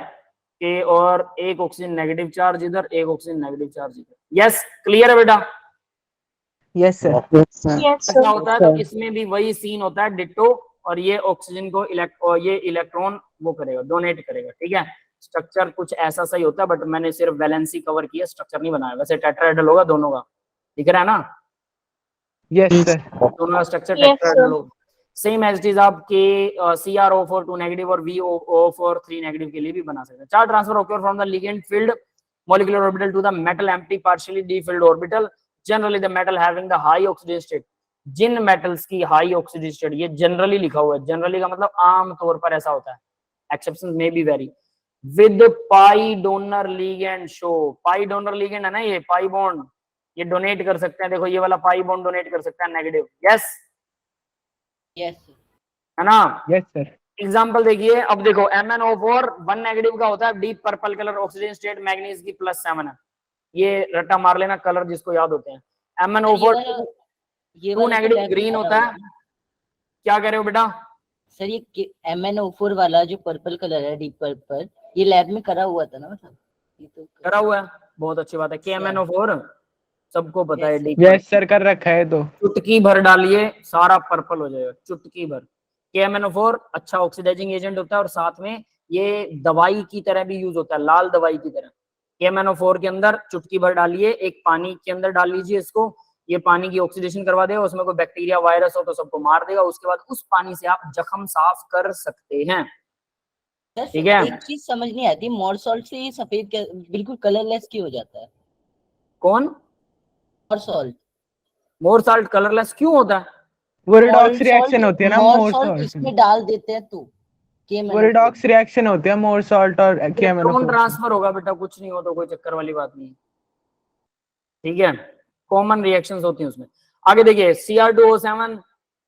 के और एक ऑक्सीजन नेगेटिव चार्ज इधर, एक ऑक्सीजन नेगेटिव चार्ज इधर। यस, क्लियर है बेटा? Yes sir. ऐसा होता है, तो इसमें भी वही सीन होता है डिट्टो, और ये ऑक्सीजन को ये इलेक्ट्रॉन वो करेगा, डोनेट करेगा, ठीक है? स्ट्रक्चर कुछ ऐसा सही होता है, बट मैंने सिर्फ वैलेंसी कवर किया, स्ट्रक्चर नहीं बनाया। वैसे टेट्राहेड्रल होगा दोनों का, दिख रहा है ना? Yes sir. दोनों का स्ट्रक्चर टेट्राहेड्रल होगा, सेम एज इट इज। आप Cr O4 2 नेगेटिव और VO4 3 नेगेटिव के लिए भी बना सकते हैं। Charge transfer occur from the ligand filled molecular orbital to the metal empty partially d-filled orbital, generally the metal having the high oxygen state। जिन मेटल्स की हाई ऑक्सीजन स्टेट, ये जनरली लिखा हुआ है, जनरली का मतलब आम तौर पर ऐसा होता है, एक्सेप्शंस में भी very, with pi donor ligand show. Pi donor ligand है ना, ये पाई बॉन्ड, ये डोनेट कर सकते हैं, देखो ये वाला पाई बॉन्ड डोनेट कर सकता है नेगेटिव। यस यस है ना? Yes sir. एग्जांपल देखिए, अब देखो MnO4 1 नेगेटिव का होता है, deep purple colour oxygen state, manganese की +7 है, ये रट्टा मार लेना कलर जिसको याद होते हैं। MnO4 2 नेगेटिव ग्रीन होता है। क्या कह रहे हो बेटा? सर ये MnO4 वाला जो पर्पल कलर है, डीप पर्पल, ये लैब में करा हुआ था ना, मतलब ये तो करा हुआ है, बहुत अच्छी बात है। KMnO4 सबको पता है, डीप यस सर कर रखा है, तो चुटकी भर डालिए सारा पर्पल हो जाएगा, चुटकी भर। KMnO4 अच्छा ऑक्सीडाइजिंग एजेंट होता है, और साथ में ये दवाई की तरह भी यूज होता है, लाल दवाई की तरह। KMnO4 के अंदर चुटकी भर डालिए, एक पानी के अंदर डाल लीजिए इसको, ये पानी की ऑक्सीडेशन करवा देगा, उसमें कोई बैक्टीरिया वायरस हो तो सबको मार देगा, उसके बाद उस पानी से आप जख्म साफ कर सकते हैं। सर ठीक है। एक चीज समझ नहीं आती, मोर सॉल्ट से ये सफेद बिल्कुल कलरलेस क्यों हो जाता है? कौन? मोर सॉल्ट, मोर साल्ट कलरलेस क्यों होता है? वो रिडॉक्स रिएक्शन होती है ना मोर मोर सॉल्ट सॉल्ट। इसमें डाल देते हैं तो वो रिडॉक्स रिएक्शन होती है मोर सॉल्ट और इलेक्ट्रॉन ट्रांसफर होगा बेटा, कुछ नहीं हो तो कोई चक्कर वाली बात नहीं, ठीक है। कॉमन रिएक्शंस होती हैं उसमें। आगे देखिए Cr2O7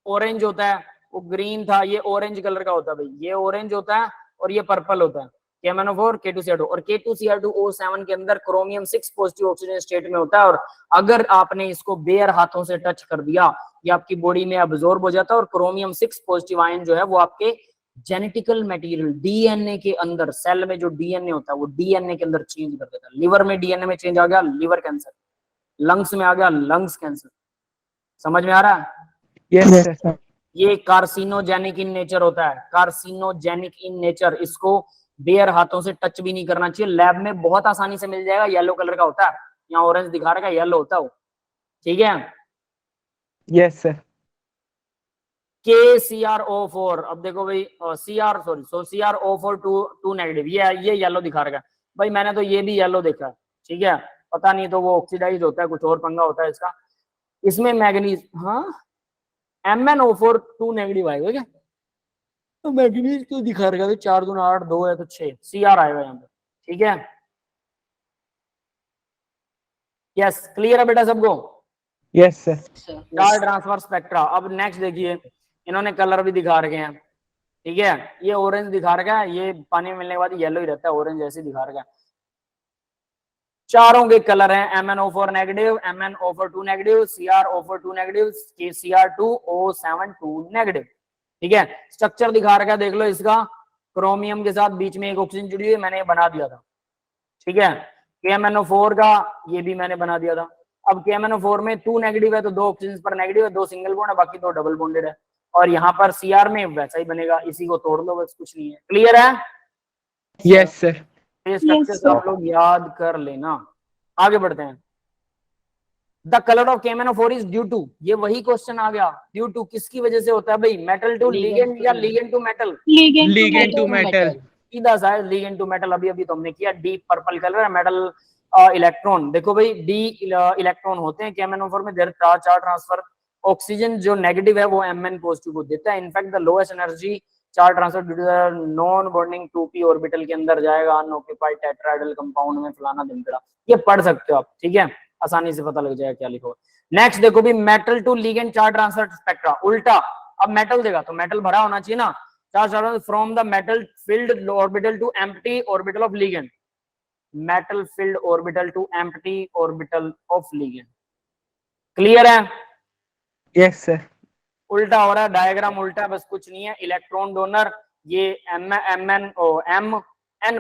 ऑरेंज होता है, वो ग्रीन था, ये ऑरेंज कलर का होता है भाई, ये ऑरेंज होता है और ये पर्पल होता है। KMnO4 K2Cr2 और K2Cr2O7 के अंदर क्रोमियम 6 पॉजिटिव ऑक्सीजन स्टेट में होता है, और अगर आपने इसको बेयर हाथों से टच कर दिया, ये आपकी बॉडी में अब्जॉर्ब हो जाता है, और क्रोमियम 6 पॉजिटिव आयन जो है वो आपके जेनेटिकल मटेरियल डीएनए के अंदर, सेल में जो डीएनए होता है वो डीएनए के अंदर चेंज कर देता है। लिवर में डीएनए में चेंज आ गया, लिवर कैंसर। लंग्स में आ गया, लंग्स कैंसर। समझ में आ रहा है? Yes sir. ये कार्सिनोजेनिक इन नेचर होता है, कार्सिनोजेनिक इन नेचर। इसको बेयर हाथों से टच भी नहीं करना चाहिए, लैब में बहुत आसानी से मिल जाएगा, येलो कलर का होता है, यहाँ ऑरेंज दिखा रहा है, येलो होता है वो, ठीक है। Yes sir. KCrO4, अब देखो भाई CrO4 टू नेगेटिव, ये येलो दिखा रहा है भाई, मैंने तो ये भी येलो देखा है, ठीक है। पता नहीं तो वो ऑक्सीडाइज होता है, कुछ और पंगा होता है इसका। इसमें मैग्नीज, हाँ MnO4 टू नेगेटिव आएगा क्या? तो मैग्नीज क्यों दिखा रहा है? 4 दूना 8, 2 है तो 6, Cr आएगा यहाँ पे, ठीक है। यस, क्लियर है बेटा सबको? Yes sir. चार ट्रांसफर स्पेक्ट्रा। अब नेक्स्ट देखिए, इन्होंने कलर भी दिखा रखे हैं, ठीक है। ये ऑरेंज दिखा रखा है, ये पानी में मिलने के बाद येलो ही रहता है, ऑरेंज जैसे दिखा रखा है। चारों के कलर हैं MnO4 negative, MnO4 2 negative, CrO4 2 negative, KCr2O7 2 negative, ठीक है। स्ट्रक्चर दिखा रखा है, देख लो इसका, क्रोमियम के साथ बीच में एक ऑक्सीजन जुड़ी हुई है, मैंने ये बना दिया था, ठीक है। KMnO4 का ये भी मैंने बना दिया था। अब KMnO4 में 2 नेगेटिव है तो 2 ऑक्सीजन पर नेगेटिव है, 2 सिंगल बॉन्ड है, बाकी 2 डबल बॉन्डेड है। और यहाँ पर Cr में वैसा ही बनेगा, इसी को तोड़ लो बस, कुछ नहीं है। क्लियर है? Yes sir. ये स्ट्रक्चर आप लोग याद कर लेना। आगे बढ़ते हैं। The colour of KMnO4 is due to, ये वही क्वेश्चन आ गया, ड्यू टू किसकी वजह से होता है भाई? मेटल टू लिगेंड या ligand to metal? Ligand to metal. सीधा सा है, लिगेंड टू मेटल। अभी तो हमने किया। डीप पर्पल कलर है, मेटल इलेक्ट्रॉन। देखो भाई, डी इलेक्ट्रॉन होते हैं KMnO4 में, देयर चार्ज ट्रांसफर। ऑक्सीजन जो नेगेटिव है वो Mn पॉजिटिव को देता है। In fact the lowest energy charge transfer due to the non bonding 2p orbital के अंदर जाएगा, अनऑक्यूपाइड टेट्राहेड्रल कंपाउंड में फलाना ढिमकड़ा। ये पढ़ सकते हो आप, ठीक है, आसानी से पता लग जाएगा क्या लिखा हुआ। नेक्स्ट देखो भी, metal to ligand charge transfer spectra उल्टा। अब मेटल देगा तो मेटल भरा होना चाहिए ना, charge transfer from the metal filled orbital to empty orbital of ligand, metal filled orbital to empty orbital of ligand. Clear है? Yes sir. उल्टा हो रहा है, डायग्राम उल्टा है, बस कुछ नहीं है। इलेक्ट्रॉन डोनर ये Mn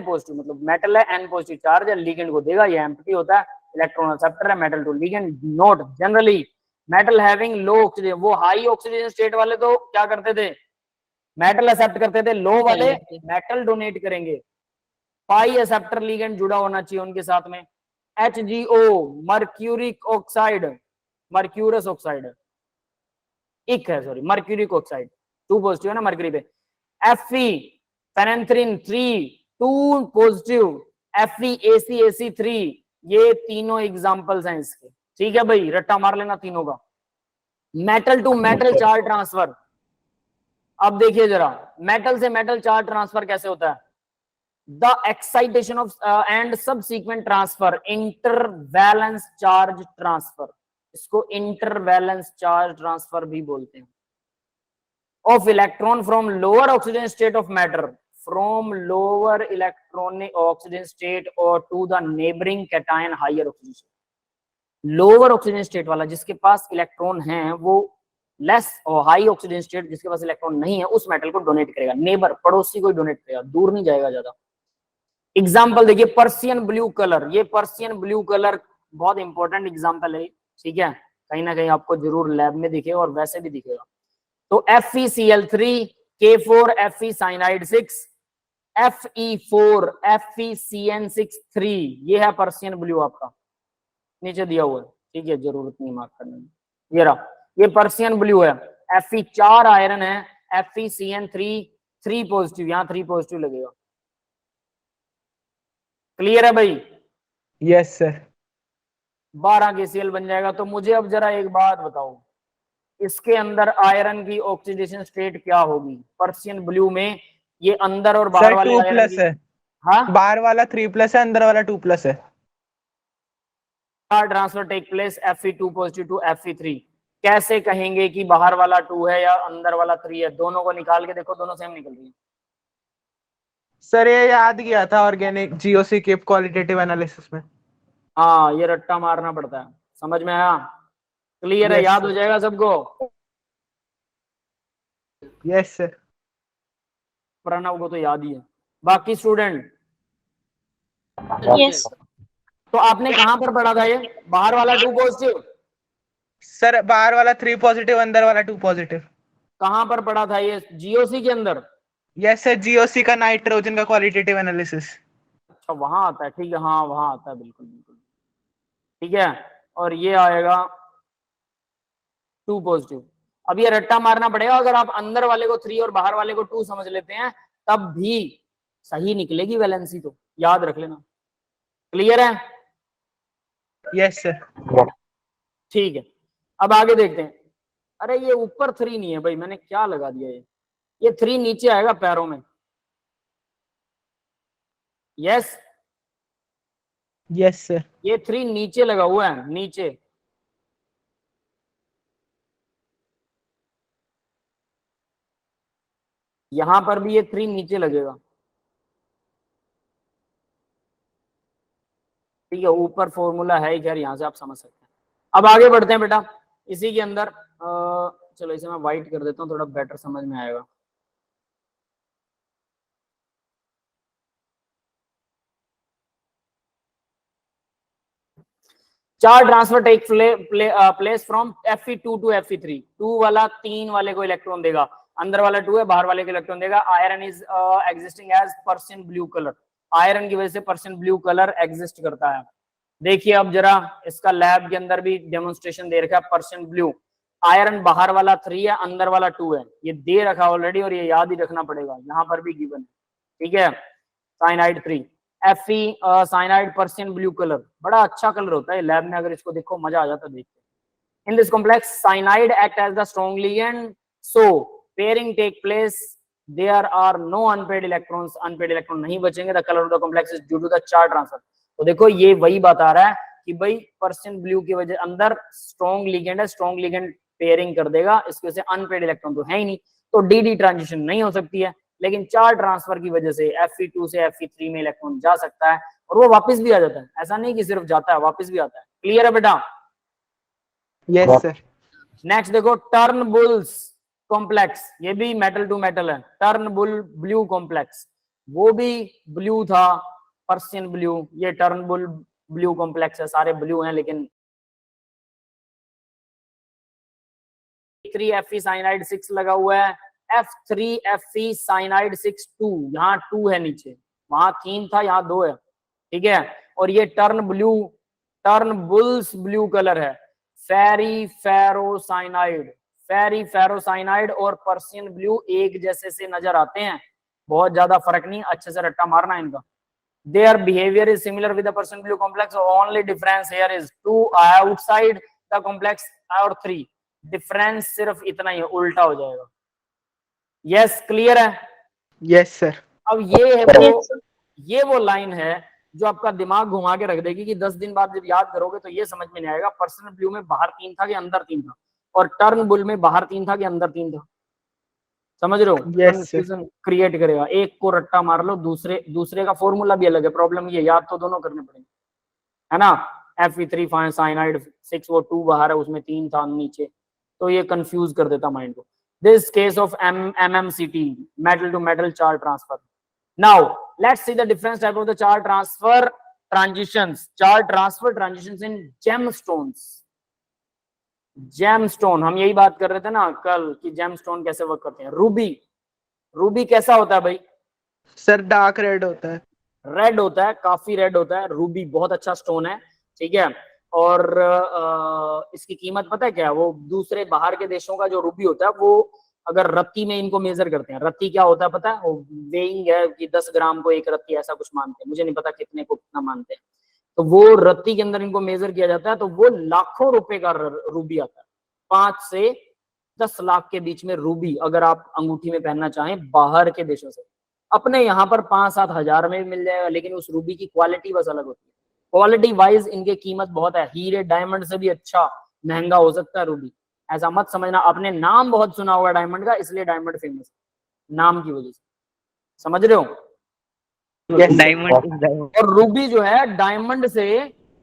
पॉजिटिव, मतलब मेटल है, N पॉजिटिव चार्ज है, लिगेंड को देगा, ये एम्प्टी होता है। इलेक्ट्रॉन एक्सेप्टर है, metal to ligand note. Generally metal having low oxygen, वो हाई ऑक्सीजन स्टेट वाले तो क्या करते थे? मेटल एक्सेप्ट करते थे, लो वाले मेटल डोनेट करेंगे। पाई एक्सेप्टर लिगेंड जुड़ा होना चाहिए उनके साथ में। HgO mercuric oxide, mercurous oxide एक है, सॉरी मर्क्यूरिक ऑक्साइड 2 पॉजिटिव है ना मर्क्यूरी पे। Fe पेनेंथ्रीन 3 2 पॉजिटिव, FeAcAc3, ये तीनों एग्जांपल्स हैं इसके, ठीक है भाई, रट्टा मार लेना तीनों का। Metal to metal charge transfer, अब देखिए जरा, मेटल से मेटल चार्ज ट्रांसफर कैसे होता है? The excitation of and subsequent transfer, intervalence charge transfer, इसको इंटरवैलेंस चार्ज ट्रांसफर भी बोलते हैं। Of electron from lower oxygen state of matter, from lower electronic oxygen state और to the neighbouring cation higher oxygen state. Lower oxygen state वाला जिसके पास इलेक्ट्रॉन है, वो लेस और हाई ऑक्सीजन स्टेट जिसके पास इलेक्ट्रॉन नहीं है, उस मेटल को डोनेट करेगा। नेबर पड़ोसी को डोनेट करेगा, दूर नहीं जाएगा ज्यादा। एग्जाम्पल देखिए, पर्सियन ब्लू कलर, ये पर्सियन ब्लू कलर बहुत इंपॉर्टेंट एग्जाम्पल है, ठीक है, कहीं ना कहीं आपको जरूर लैब में दिखेगा और वैसे भी दिखेगा। तो FeCl3, K4 Fe cyanide 6, Fe4 FeCN6 3, ये है पर्सियन ब्लू आपका, नीचे दिया हुआ है, ठीक है, जरूरत नहीं मार्क करने में। ये रहा, ये पर्सियन ब्लू है। Fe4 आयरन है, FeCN3 3 पॉजिटिव, यहाँ 3 पॉजिटिव लगेगा, क्लियर है भाई? Yes sir. 12 KCl बन जाएगा। तो मुझे अब जरा एक बात बताओ, इसके अंदर आयरन की ऑक्सीडेशन स्टेट क्या होगी पर्शियन ब्लू में? ये अंदर और बाहर सर वाले 2 आयरन प्लस की, है, हाँ, बाहर वाला 3+ है, अंदर वाला 2+ है। Transfer take place Fe2 positive to Fe3। कैसे कहेंगे कि बाहर वाला 2 है या अंदर वाला 3 है? दोनों को निकाल के देखो, दोनों सेम निकल रही है। सर ये याद किया था ऑर्गेनिक जीओसी के क्वालिटेटिव एनालिसिस में। हाँ, ये रट्टा मारना पड़ता है, समझ में आया? क्लियर है? यस याद हो सर। जाएगा सबको? Yes sir. प्रणव को तो याद ही है, बाकी स्टूडेंट? यस तो आपने कहां पर पढ़ा था ये बाहर वाला 2 पॉजिटिव? सर बाहर वाला 3 पॉजिटिव, अंदर वाला 2 पॉजिटिव। कहां पर पढ़ा था ये? जीओसी के अंदर? यस सर, जीओसी का नाइट्रोजन का क्वालिटेटिव एनालिसिस। अच्छा, वहां आता है, ठीक है, हाँ वहां आता है, बिल्कुल बिल्कुल, ठीक है। और ये आएगा 2 पॉजिटिव। अब ये रट्टा मारना पड़ेगा, अगर आप अंदर वाले को 3 और बाहर वाले को 2 समझ लेते हैं तब भी सही निकलेगी वैलेंसी, तो याद रख लेना। क्लियर है? Yes sir. ठीक है, अब आगे देखते हैं। अरे ये ऊपर 3 नहीं है भाई, मैंने क्या लगा दिया, ये 3 नीचे आएगा पैरों में। Yes, yes sir. ये 3 नीचे लगा हुआ है, नीचे। यहां पर भी ये 3 नीचे लगेगा, ठीक है। ऊपर फॉर्मूला है ही, खैर यहां से आप समझ सकते हैं। अब आगे बढ़ते हैं बेटा, इसी के अंदर चलो इसे मैं व्हाइट कर देता हूँ, थोड़ा बेटर समझ में आएगा। Charge transfer take place from Fe2 to Fe3। 2 वाला 3 वाले को इलेक्ट्रॉन देगा, अंदर वाला 2 है, बाहर वाले को इलेक्ट्रॉन देगा। Iron is existing as Persian blue colour. Iron की वजह से पर्शियन ब्लू कलर एग्जिस्ट करता है। देखिए अब जरा इसका लैब के अंदर भी डेमोन्स्ट्रेशन दे रखा है। पर्शियन ब्लू, आयरन बाहर वाला 3 है, अंदर वाला 2 है, ये दे रखा ऑलरेडी और ये याद ही रखना पड़ेगा, यहाँ पर भी गिवन है, ठीक है। Cyanide 3 Fe cyanide Persian blue colour, बड़ा अच्छा कलर होता है लैब में, अगर इसको देखो मजा आ जाता है देख के। In this complex cyanide act as the strong ligand, so pairing take place, there are no unpaired electrons, unpaired electron नहीं बचेंगे। The colour of the complex is due to the charge transfer. तो देखो ये वही बता रहा है कि भाई पर्शियन ब्लू की वजह, अंदर स्ट्रॉन्ग लिगेंड है, स्ट्रॉन्ग लिगेंड पेयरिंग कर देगा, इसकी वजह से अनपेड इलेक्ट्रॉन तो है ही नहीं, तो डी ट्रांजिशन नहीं हो सकती है। लेकिन चार्ज ट्रांसफर की वजह से Fe2 से Fe3 में इलेक्ट्रॉन जा सकता है और वो वापस भी आ जाता है, ऐसा नहीं कि सिर्फ जाता है, वापस भी आता है। क्लियर है बेटा? Yes sir. नेक्स्ट देखो, टर्न बुल्स कॉम्प्लेक्स, ये भी मेटल टू मेटल है। टर्न बुल ब्लू कॉम्प्लेक्स, वो भी ब्लू था, पर्शियन ब्लू, ये टर्न बुल ब्लू कॉम्प्लेक्स है, सारे ब्लू हैं लेकिन 3Fe साइनाइड 6 लगा हुआ है, F3Fe साइनाइड 6 2, यहाँ 2 है नीचे, वहां 3 था, यहाँ 2 है, ठीक है। और ये टर्न बुल्स ब्लू कलर है, फेरी फेरोसाइनाइड। फेरी फेरोसाइनाइड और पर्शियन ब्लू एक जैसे से नजर आते हैं, बहुत ज्यादा फर्क नहीं, अच्छे से रट्टा मारना इनका। Their behavior is similar with the Persian blue complex. Only difference here is 2 outside the complex और 3 डिफरेंस सिर्फ इतना ही है, उल्टा हो जाएगा। यस, क्लियर है? Yes sir. अब ये वो लाइन है जो आपका दिमाग घुमा के रख देगी कि 10 दिन बाद जब याद करोगे तो ये समझ में नहीं आएगा पर्शियन ब्लू में बाहर 3 था कि अंदर 3 था, और टर्न बुल में बाहर 3 था कि अंदर 3 था। समझ रहे हो? कंफ्यूजन क्रिएट करेगा। एक को रट्टा मार लो, दूसरे का फॉर्मूला भी अलग है, प्रॉब्लम ये याद तो दोनों करने पड़ेंगे, है ना। Fe3 साइनाइड 6, वो 2 बाहर है, उसमें 3 था नीचे, तो ये कंफ्यूज कर देता माइंड को। This case of MMCT, metal to metal charge transfer. Now let's see the difference type of the charge transfer transitions. Charge transfer transitions in gemstones. Gemstone, हम यही बात कर रहे थे ना कल कि जेमस्टोन कैसे वर्क करते हैं। रूबी कैसा होता है भाई? सर डार्क रेड होता है। रेड होता है, काफी रेड होता है। रूबी बहुत अच्छा स्टोन है, ठीक है। और इसकी कीमत पता है क्या है? वो दूसरे बाहर के देशों का जो रूबी होता है वो अगर रत्ती में इनको मेजर करते हैं, रत्ती क्या होता है पता है, वो वेइंग है कि 10 ग्राम को एक रत्ती, ऐसा कुछ मानते हैं, मुझे नहीं पता कितने को कितना मानते हैं। तो वो रत्ती के अंदर इनको मेजर किया जाता है, तो वो लाखों रुपए का रूबी आता है, 5 से 10 लाख के बीच में रूबी अगर आप अंगूठी में पहनना चाहें बाहर के देशों से। अपने यहाँ पर 5-7 हजार में भी मिल जाएगा, लेकिन उस रूबी की क्वालिटी बस अलग होती है। क्वालिटी वाइज इनके कीमत बहुत है, हीरे डायमंड से भी अच्छा महंगा हो सकता है रूबी। ऐसा मत समझना, आपने नाम बहुत सुना होगा डायमंड का, इसलिए डायमंड फेमस है नाम की वजह से, समझ रहे हो। डायमंड और रूबी जो है डायमंड से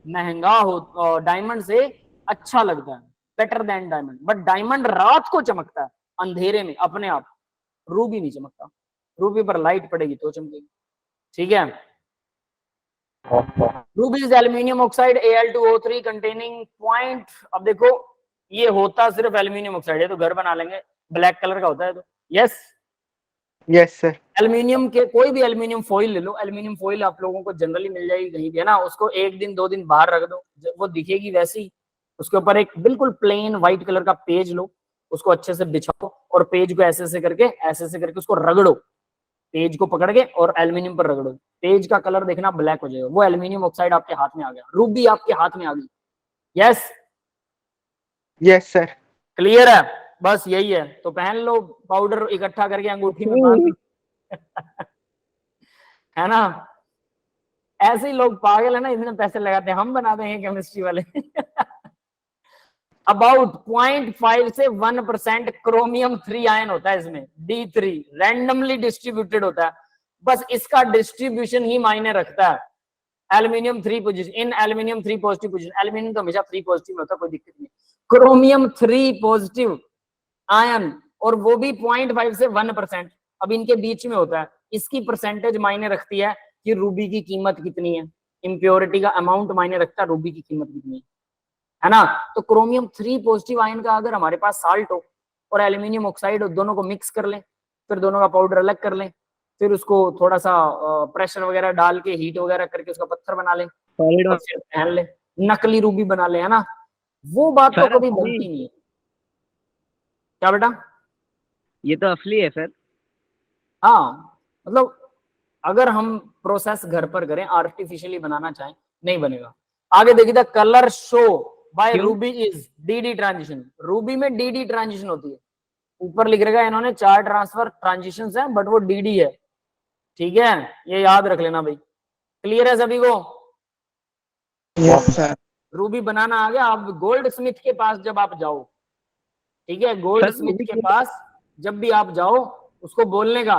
महंगा हो, डायमंड से अच्छा लगता है, better than diamond. But diamond रात को चमकता है अंधेरे में अपने आप, रूबी नहीं चमकता। रूबी पर लाइट पड़ेगी तो चमकेगी, ठीक है। Ruby is aluminium oxide Al2O3 containing point. अब देखो ये होता सिर्फ एल्यूमिनियम ऑक्साइड है, तो घर बना लेंगे, ब्लैक कलर का होता है तो यस। Yes sir. एल्यूमिनियम के कोई भी एल्यूमिनियम फॉइल ले लो, एल्यूमिनियम फॉइल आप लोगों को जनरली मिल जाएगी कहीं भी, है ना। उसको 1 दिन 2 दिन बाहर रख दो, वो दिखेगी वैसी। उसके ऊपर एक बिल्कुल प्लेन व्हाइट कलर का पेज लो, उसको अच्छे से बिछाओ और पेज को ऐसे से करके उसको रगड़ो, पेज को पकड़ के और एल्यूमिनियम पर रगड़ो, पेज का कलर देखना ब्लैक हो जाएगा, वो एल्यूमिनियम ऑक्साइड आपके हाथ में आ गया, रूबी आपके हाथ में आ गई। Yes yes sir. क्लियर है, बस यही है। तो पहन लो पाउडर इकट्ठा करके अंगूठी में बांध है ना। ऐसे ही लोग पागल है ना, इतने पैसे लगाते हैं, हम बना देंगे केमिस्ट्री वाले अबाउट 0.5 से 1% क्रोमियम 3 आयन होता है इसमें, D3 रैंडमली डिस्ट्रीब्यूटेड होता है, बस इसका डिस्ट्रीब्यूशन ही मायने रखता है। एल्यूमिनियम 3 पोजीशन, इन एल्यूमिनियम 3 पॉजिटिव पोजीशन, एल्यूमिनियम तो हमेशा 3 पॉजिटिव होता है, कोई दिक्कत नहीं। क्रोमियम 3 पॉजिटिव आयन, और वो भी 0.5 से 1%, अब इनके बीच में होता है। इसकी परसेंटेज मायने रखती है कि रूबी की कीमत कितनी है, इम्प्योरिटी का अमाउंट मायने रखता है रूबी की कीमत कितनी है ना। तो क्रोमियम 3 पॉजिटिव आयन का अगर हमारे पास साल्ट हो और एल्यूमिनियम ऑक्साइड हो, दोनों को मिक्स कर लें, फिर दोनों का पाउडर अलग कर लें, फिर उसको थोड़ा सा प्रेशर वगैरह डाल के हीट वगैरह करके उसका पत्थर बना लें और फिर पहन ले, नकली रूबी बना ले, है ना। वो बात तो कभी बनती नहीं है। क्या बेटा? ये तो असली है सर। हाँ, मतलब अगर हम प्रोसेस घर पर करें, आर्टिफिशियली बनाना चाहें, नहीं बनेगा। आगे देखिए, the colour show by ruby is DD transition. Ruby में DD ट्रांजिशन होती है, ऊपर लिख रखा है इन्होंने 4 ट्रांसफर ट्रांजिशंस हैं, बट वो DD है, ठीक है, ये याद रख लेना भाई। क्लियर है सभी को? Yes sir. रूबी बनाना आ गया। आप गोल्ड स्मिथ के पास जब आप जाओ, ठीक है, गोल्ड स्मिथ के पास जब भी आप जाओ, उसको बोलने का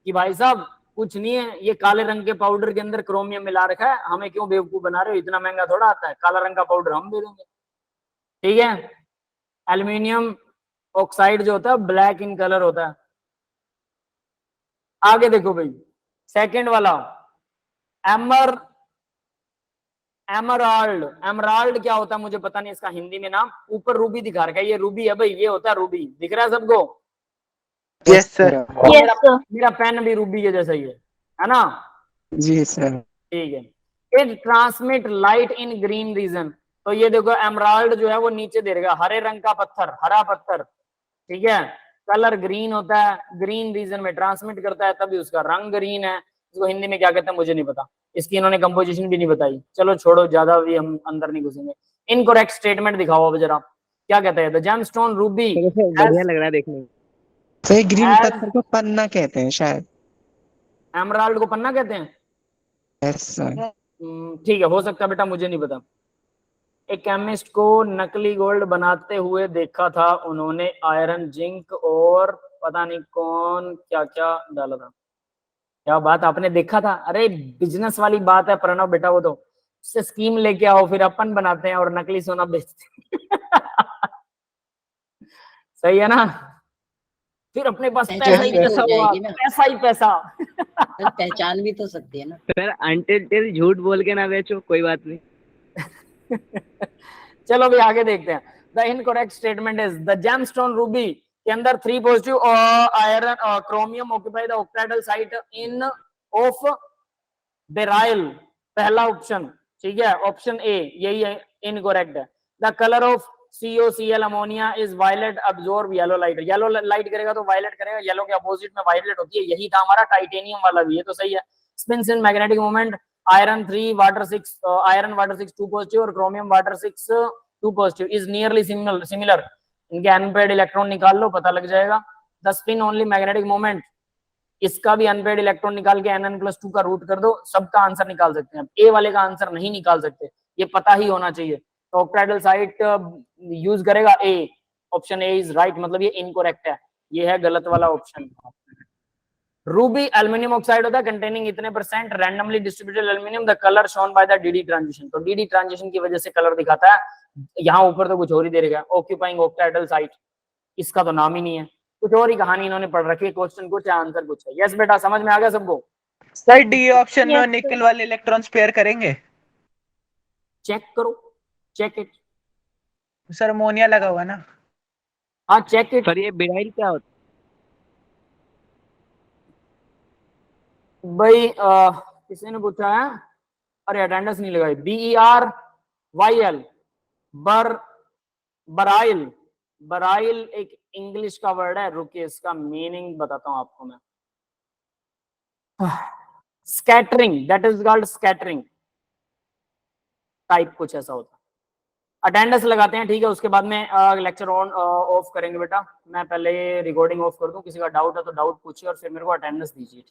कि भाई साहब कुछ नहीं है, ये काले रंग के पाउडर के अंदर क्रोमियम मिला रखा है, हमें क्यों बेवकूफ बना रहे हो, इतना महंगा थोड़ा आता है, काला रंग का पाउडर हम दे देंगे, ठीक है। एल्यूमिनियम ऑक्साइड जो होता है ब्लैक इन कलर होता है। आगे देखो भाई, सेकंड वाला एमराल्ड। एमराल्ड क्या होता है मुझे पता नहीं इसका हिंदी में नाम, ऊपर रूबी दिखा रखा है, ये रूबी है भाई, ये होता है रूबी, दिख रहा है सबको? Yes sir. मेरा पेन भी रूबी के जैसा ही है ना। जी सर। ठीक है। It transmit light in green region. तो ये देखो एमराल्ड जो है वो नीचे दे रहेगा, हरे रंग का पत्थर, हरा पत्थर, ठीक है, कलर ग्रीन होता है, ग्रीन रीजन में ट्रांसमिट करता है, तभी उसका रंग ग्रीन है। इसको हिंदी में क्या कहते हैं मुझे नहीं पता, इसकी इन्होंने कंपोजिशन भी नहीं बताई। चलो छोड़ो, ज्यादा भी हम अंदर नहीं घुसेंगे। इनकरेक्ट स्टेटमेंट दिखाओ अब जरा, क्या कहता है? द जेमस्टोन रूबी बढ़िया लग रहा है देखने में। तो ग्रीन पत्थर को पन्ना कहते हैं शायद। एमराल्ड को पन्ना कहते हैं? Yes sir. ठीक है, हो सकता है बेटा, मुझे नहीं पता। एक केमिस्ट को नकली गोल्ड बनाते हुए देखा था उन्होंने, आयरन, जिंक और पता नहीं कौन क्या क्या डाला था। क्या बात, आपने देखा था? अरे बिजनेस वाली बात है प्रणव बेटा, वो तो उससे स्कीम लेके आओ, फिर अपन बनाते हैं और नकली सोना बेचते हैं सही है ना, फिर अपने पास पैसा ही पैसा होगा, पैसा ही पैसा पहचान भी तो सकती है ना सर। अनटिल झूठ बोल के ना बेचो, कोई बात नहीं चलो अभी आगे देखते हैं। The incorrect statement is the gemstone ruby के अंदर 3 positive iron chromium occupy the octahedral site in of beryl, पहला ऑप्शन, ठीक है, ऑप्शन ए यही है, इनकरेक्ट है। The colour of COCl ammonia is violet absorb yellow light, yellow light करेगा तो वायलेट करेगा, येलो के अपोजिट में वायलेट होती है, यही था हमारा टाइटेनियम वाला भी, ये तो सही है। Spins in magnetic moment, iron 3 water 6, iron water 6 2 positive और chromium water 6 2 positive is nearly similar, इनके अनपेड इलेक्ट्रॉन निकाल लो, पता लग जाएगा। The spin only magnetic moment, इसका भी अनपेड इलेक्ट्रॉन निकाल के Nn+2 का रूट कर दो, सबका आंसर निकाल सकते हैं। ए वाले का आंसर नहीं निकाल सकते, ये पता ही होना चाहिए। तो ऑक्टाइडल साइट यूज करेगा ए, ऑप्शन ए इज राइट, मतलब ये इनकरेक्ट है, ये है गलत वाला ऑप्शन। रूबी एल्युमिनियम ऑक्साइड होता है कंटेनिंग इतने percent randomly distributed aluminium, the colour shown by the DD transition, तो डीडी ट्रांजिशन की वजह से कलर दिखाता है, यहाँ ऊपर तो कुछ और ही दे रखा है, ऑक्यूपाइंग ऑक्टाइडल साइट, इसका तो नाम ही नहीं है, कुछ और ही कहानी इन्होंने पढ़ रखी है, क्वेश्चन कुछ है आंसर कुछ है। यस बेटा समझ में आ गया सबको? सर डी ऑप्शन में निकल वाले इलेक्ट्रॉन पेयर करेंगे? चेक करो, चेक इट। सर अमोनिया लगा हुआ ना? हाँ चेक इट। पर ये बिडाइल क्या होता भाई किसी ने पूछा है, अरे अटेंडेंस नहीं लगाई, BERYL बराइल, बराइल एक इंग्लिश का वर्ड है, रुकिए इसका मीनिंग बताता हूं आपको मैं। Scattering, that is called scattering type, कुछ ऐसा होता है। अटेंडेंस लगाते हैं, ठीक है, उसके बाद में लेक्चर ऑन ऑफ करेंगे बेटा। मैं पहले रिकॉर्डिंग ऑफ कर दूं, किसी का डाउट है तो डाउट पूछिए और फिर मेरे को अटेंडेंस दीजिए।